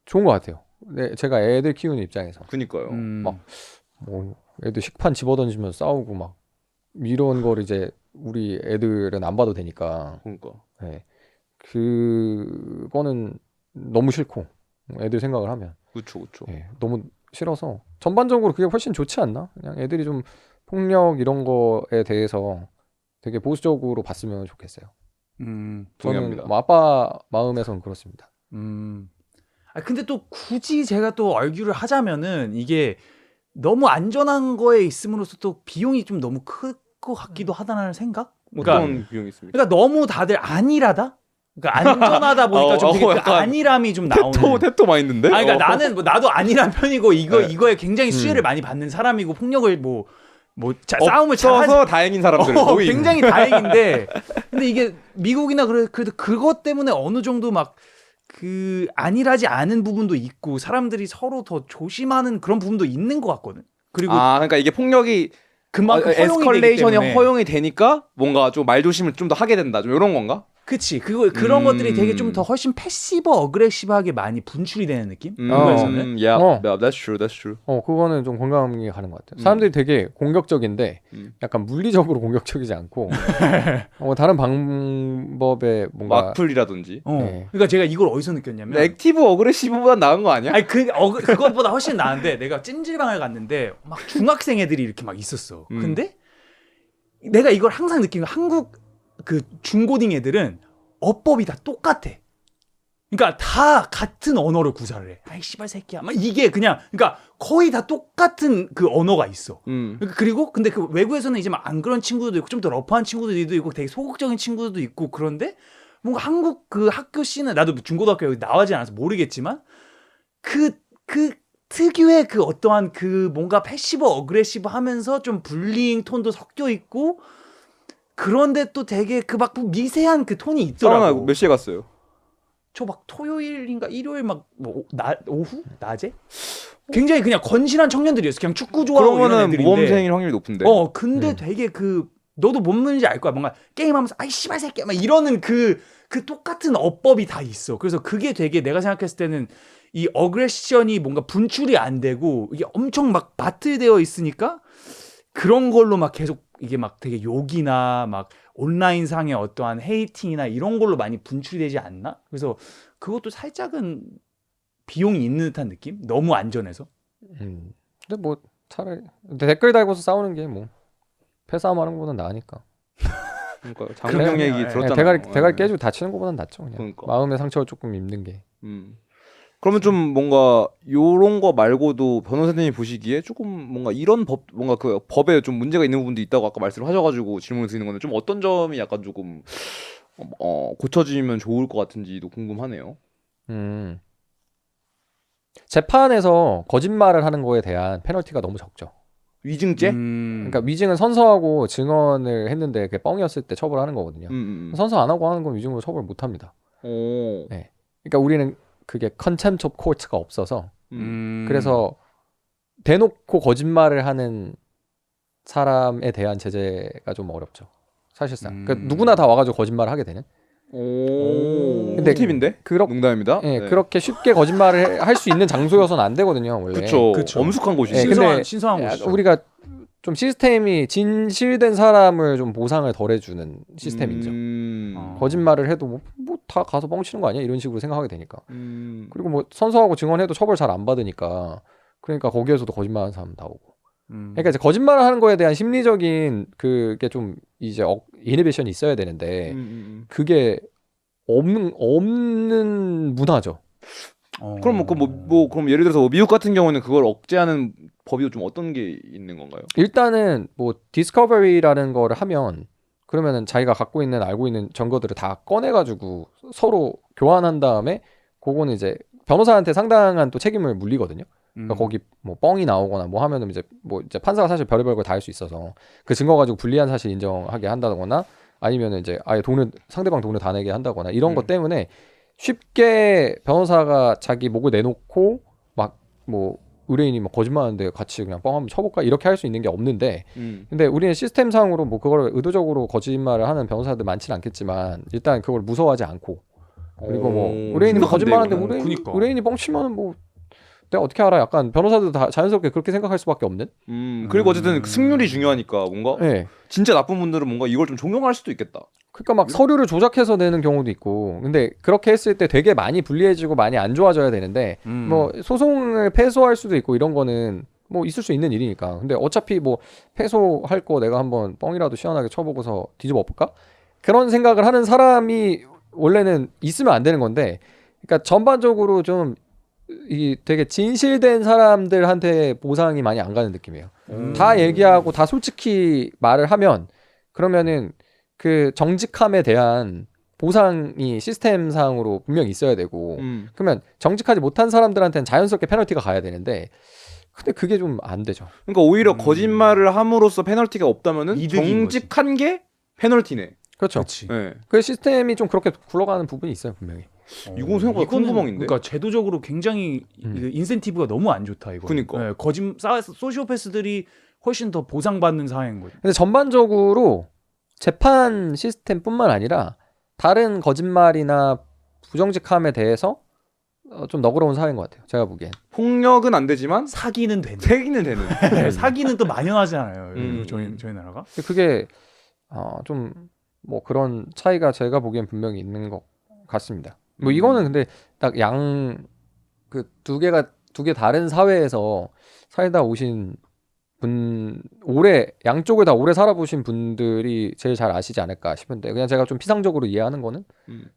좋은 것 같아요. 네, 제가 애들 키우는 입장에서. 그니까요. 막 뭐 애들 식판 집어던지면서 싸우고 막 이런 걸 이제 우리 애들은 안 봐도 되니까. 그러니까. 네. 그거는 너무 싫고 애들 생각을 하면. 그렇죠. 네, 너무 싫어서 전반적으로 그게 훨씬 좋지 않나? 그냥 애들이 좀 폭력 이런 거에 대해서 되게 보수적으로 봤으면 좋겠어요. 동의합니다. 저는 뭐 아빠 마음에선 그렇습니다. 근데 또 굳이 제가 또 얼규를 하자면은 이게 너무 안전한 거에 있음으로써 또 비용이 좀 너무 클 것 같기도 하다는 생각? 어떤 비용이 있습니까? 그러니까 너무 다들 안일하다? 그러니까 안전하다 보니까 좀 되게 그 안일함이 좀 나오는. 테토 마인드인데? 그러니까 나는 뭐 나도 안일한 편이고 이거에 굉장히 수혜를 많이 받는 사람이고 폭력을 싸움을 잘해서 다행인 사람들 굉장히 다행인데 근데 이게 미국이나 그래도 그것 때문에 어느 정도 막 그 안일하지 않은 부분도 있고 사람들이 서로 더 조심하는 그런 부분도 있는 것 같거든. 그리고 그러니까 이게 폭력이 그만큼 에스컬레이션이 허용이 되니까 뭔가 좀 말조심을 좀 더 하게 된다. 좀 이런 건가? 그치. 그런 것들이 되게 좀 더 훨씬 패시브 어그레시브하게 많이 분출이 되는 느낌? 그거에서는. That's true. 그거는 좀 공감이 가는 것 같아요. 사람들이 되게 공격적인데 약간 물리적으로 공격적이지 않고 다른 방법에 뭔가 막풀이라든지. 네. 그러니까 제가 이걸 어디서 느꼈냐면 액티브 어그레시브보다 나은 거 아니야? 아니 그것보다 훨씬 나은데 내가 찜질방을 갔는데 막 중학생 애들이 이렇게 막 있었어. 근데 내가 이걸 항상 느낀 거 한국 그 중고딩 애들은 어법이 다 똑같아. 그러니까 다 같은 언어를 구사를 해. 아이 씨발 새끼야. 막 이게 그러니까 거의 다 똑같은 그 언어가 있어. 그리고 근데 그 외국에서는 이제 막 안 그런 친구들도 있고 좀 더 러프한 친구들도 있고 되게 소극적인 친구들도 있고 그런데 뭔가 한국 그 학교 씬은 나도 중고등학교 여기 나와지 않아서 모르겠지만 그 특유의 그 어떠한 그 뭔가 패시브 어그레시브 하면서 좀 불링 톤도 섞여 있고 그런데 또 되게 그 막 미세한 그 톤이 있더라고. 사우나 몇 시에 갔어요? 저 막 토요일인가 일요일 막 오후? 낮에? 굉장히 그냥 건실한 청년들이었어. 그냥 축구 좋아하고 이런 애들인데. 그러면은 모범생일 확률이 높은데. 근데 되게 너도 뭔 말인지 알 거야. 뭔가 게임하면서 아이 씨발 새끼야 막 이러는 그 똑같은 어법이 다 있어. 그래서 그게 되게 내가 생각했을 때는 이 어그레션이 뭔가 분출이 안 되고 이게 엄청 막 바틀되어 있으니까 그런 걸로 막 계속 이게 막 되게 욕이나 막 온라인 상의 어떠한 헤이팅이나 이런 걸로 많이 분출이 되지 않나? 그래서 그것도 살짝은 비용이 있는 듯한 느낌? 너무 안전해서. 근데 뭐 차라리 댓글 달고서 싸우는 게 뭐 패싸움 하는 것보다 나으니까. 그러니까 장명 얘기 들었잖아. 대가리 깨지고 다치는 것보단 낫죠. 그냥. 그러니까. 마음의 상처가 조금 입는 게. 그러면 좀 뭔가 요런 거 말고도 변호사님이 보시기에 조금 뭔가 이런 법 뭔가 그 법에 좀 문제가 있는 부분도 있다고 아까 말씀을 하셔가지고 질문을 드리는 건데 좀 어떤 점이 약간 조금 고쳐지면 좋을 것 같은지도 궁금하네요. 재판에서 거짓말을 하는 거에 대한 페널티가 너무 적죠. 위증죄? 그러니까 위증은 선서하고 증언을 했는데 그게 뻥이었을 때 처벌하는 거거든요. 선서 안 하고 하는 건 위증으로 처벌 못 합니다. 네. 그러니까 우리는 그게 컨템pt 오브 코트가 없어서 그래서 대놓고 거짓말을 하는 사람에 대한 제재가 좀 어렵죠. 사실상 그러니까 누구나 다 와가지고 거짓말을 하게 되는. 오. 근데 팁인데? 농담입니다. 예, 그렇게 쉽게 거짓말을 할 수 있는 장소여서는 안 되거든요, 원래. 그쵸. 엄숙한 곳이죠. 예, 근데 신성한 곳이죠. 우리가 좀 시스템이 진실된 사람을 좀 보상을 덜 해주는 시스템이죠. 거짓말을 해도 뭐 다 가서 뻥치는 거 아니야? 이런 식으로 생각하게 되니까. 그리고 뭐 선서하고 증언해도 처벌 잘 안 받으니까. 그러니까 거기에서도 거짓말하는 사람 나오고. 그러니까 이제 거짓말을 하는 거에 대한 심리적인 그게 좀 이제 이니비션이 있어야 되는데 그게 없는 문화죠. 그럼 그럼 예를 들어서 미국 같은 경우는 그걸 억제하는 법이 좀 어떤 게 있는 건가요? 일단은 뭐 디스커버리라는 거를 하면 그러면은 자기가 갖고 있는 알고 있는 증거들을 다 꺼내가지고 서로 교환한 다음에 그거는 이제 변호사한테 상당한 또 책임을 물리거든요. 그러니까 거기 뭐 뻥이 나오거나 뭐 하면은 이제 판사가 사실 별의별 걸 다 할 수 있어서 그 증거 가지고 불리한 사실 인정하게 한다거나 아니면은 이제 아예 상대방 돈을 다 내게 한다거나 이런 것 때문에 쉽게 변호사가 자기 목을 내놓고 막 뭐 의뢰인이 막 거짓말하는데 같이 그냥 뻥 한번 쳐볼까 이렇게 할 수 있는 게 없는데 근데 우리는 시스템상으로 뭐 그걸 의도적으로 거짓말을 하는 변호사들 많지는 않겠지만 일단 그걸 무서워하지 않고 그리고 뭐 의뢰인이 거짓말하는데 의뢰인이 뻥치면은 뭐 내가 어떻게 알아? 약간 변호사들도 다 자연스럽게 그렇게 생각할 수밖에 없는. 그리고 어쨌든 승률이 중요하니까 뭔가 네. 진짜 나쁜 분들은 뭔가 이걸 좀 종용할 수도 있겠다. 그러니까 막 서류를 조작해서 내는 경우도 있고, 근데 그렇게 했을 때 되게 많이 불리해지고 많이 안 좋아져야 되는데, 뭐 소송을 패소할 수도 있고 이런 거는 뭐 있을 수 있는 일이니까. 근데 어차피 뭐 패소할 거 내가 한번 뻥이라도 시원하게 쳐보고서 뒤집어 엎을까? 그런 생각을 하는 사람이 원래는 있으면 안 되는 건데, 그러니까 전반적으로 좀 이 되게 진실된 사람들한테 보상이 많이 안 가는 느낌이에요. 다 얘기하고 다 솔직히 말을 하면 그러면은 그 정직함에 대한 보상이 시스템상으로 분명히 있어야 되고 그러면 정직하지 못한 사람들한테는 자연스럽게 페널티가 가야 되는데 근데 그게 좀 안 되죠. 그러니까 오히려 거짓말을 함으로써 페널티가 없다면은 정직한 게 페널티네. 그렇죠. 네. 그 시스템이 좀 그렇게 굴러가는 부분이 있어요, 분명히. 이건 생각보다 큰 구멍인데. 그러니까 제도적으로 굉장히 인센티브가 너무 안 좋다 이거. 그러니까. 네, 소시오패스들이 훨씬 더 보상받는 사회인 거죠. 근데 전반적으로 재판 시스템뿐만 아니라 다른 거짓말이나 부정직함에 대해서 좀 너그러운 사회인 것 같아요. 제가 보기엔. 폭력은 안 되지만 사기는 되는. 되는. 사기는 또 만연하잖아요. 저희 나라가. 그게 좀 뭐 그런 차이가 제가 보기엔 분명히 있는 것 같습니다. 뭐 이거는 근데 딱 그 두 개 다른 사회에서 살다 오신 양쪽을 다 오래 살아보신 분들이 제일 잘 아시지 않을까 싶은데 그냥 제가 좀 피상적으로 이해하는 거는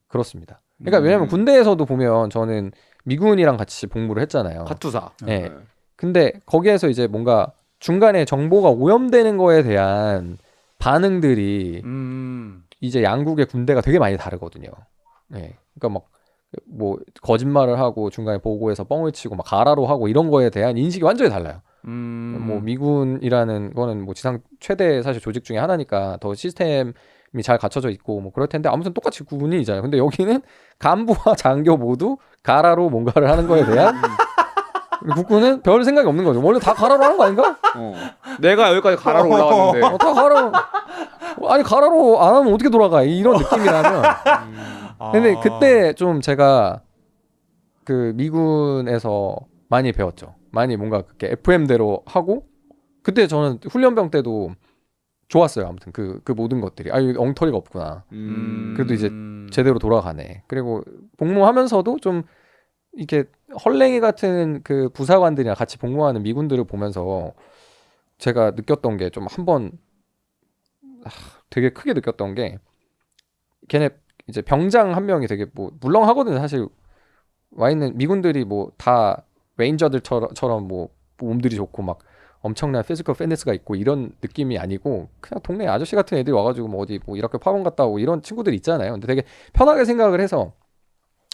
그렇습니다. 그러니까 왜냐면 군대에서도 보면 저는 미군이랑 같이 복무를 했잖아요. 카투사. 네. 근데 거기에서 이제 뭔가 중간에 정보가 오염되는 거에 대한 반응들이 이제 양국의 군대가 되게 많이 다르거든요. 네. 그러니까 막 뭐 거짓말을 하고 중간에 보고해서 뻥을 치고 막 가라로 하고 이런 거에 대한 인식이 완전히 달라요. 뭐 미군이라는 거는 뭐 지상 최대 사실 조직 중에 하나니까 더 시스템이 잘 갖춰져 있고 뭐 그럴 텐데 아무튼 똑같이 군인이잖아요. 근데 여기는 간부와 장교 모두 가라로 뭔가를 하는 거에 대한 국군은 별 생각이 없는 거죠. 원래 다 가라로 하는 거 아닌가? 내가 여기까지 가라로 올라왔는데 다 가라로 아니 가라로 안 하면 어떻게 돌아가 이런 느낌이라면 근데 그때 좀 제가 그 미군에서 많이 배웠죠. 많이 뭔가 그렇게 FM대로 하고 그때 저는 훈련병 때도 좋았어요. 아무튼 그 모든 것들이 엉터리가 없구나. 그래도 이제 제대로 돌아가네. 그리고 복무하면서도 좀 이렇게 헐랭이 같은 그 부사관들이랑 같이 복무하는 미군들을 보면서 제가 느꼈던 게 좀 한번 되게 크게 느꼈던 게 걔네 이제 병장 한 명이 되게 뭐 물렁하거든요. 사실 와 있는 미군들이 뭐 다 레인저들처럼 뭐 몸들이 좋고 막 엄청난 피지컬 피트니스가 있고 이런 느낌이 아니고 그냥 동네 아저씨 같은 애들이 와가지고 뭐 어디 뭐 이렇게 파병 갔다 오고 이런 친구들이 있잖아요. 근데 되게 편하게 생각을 해서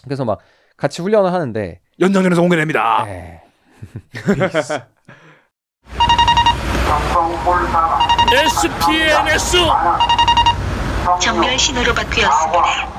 그래서 막 같이 훈련을 하는데 연장전에서 공개됩니다. SPNS 정멸 신호로 바뀌었습니다.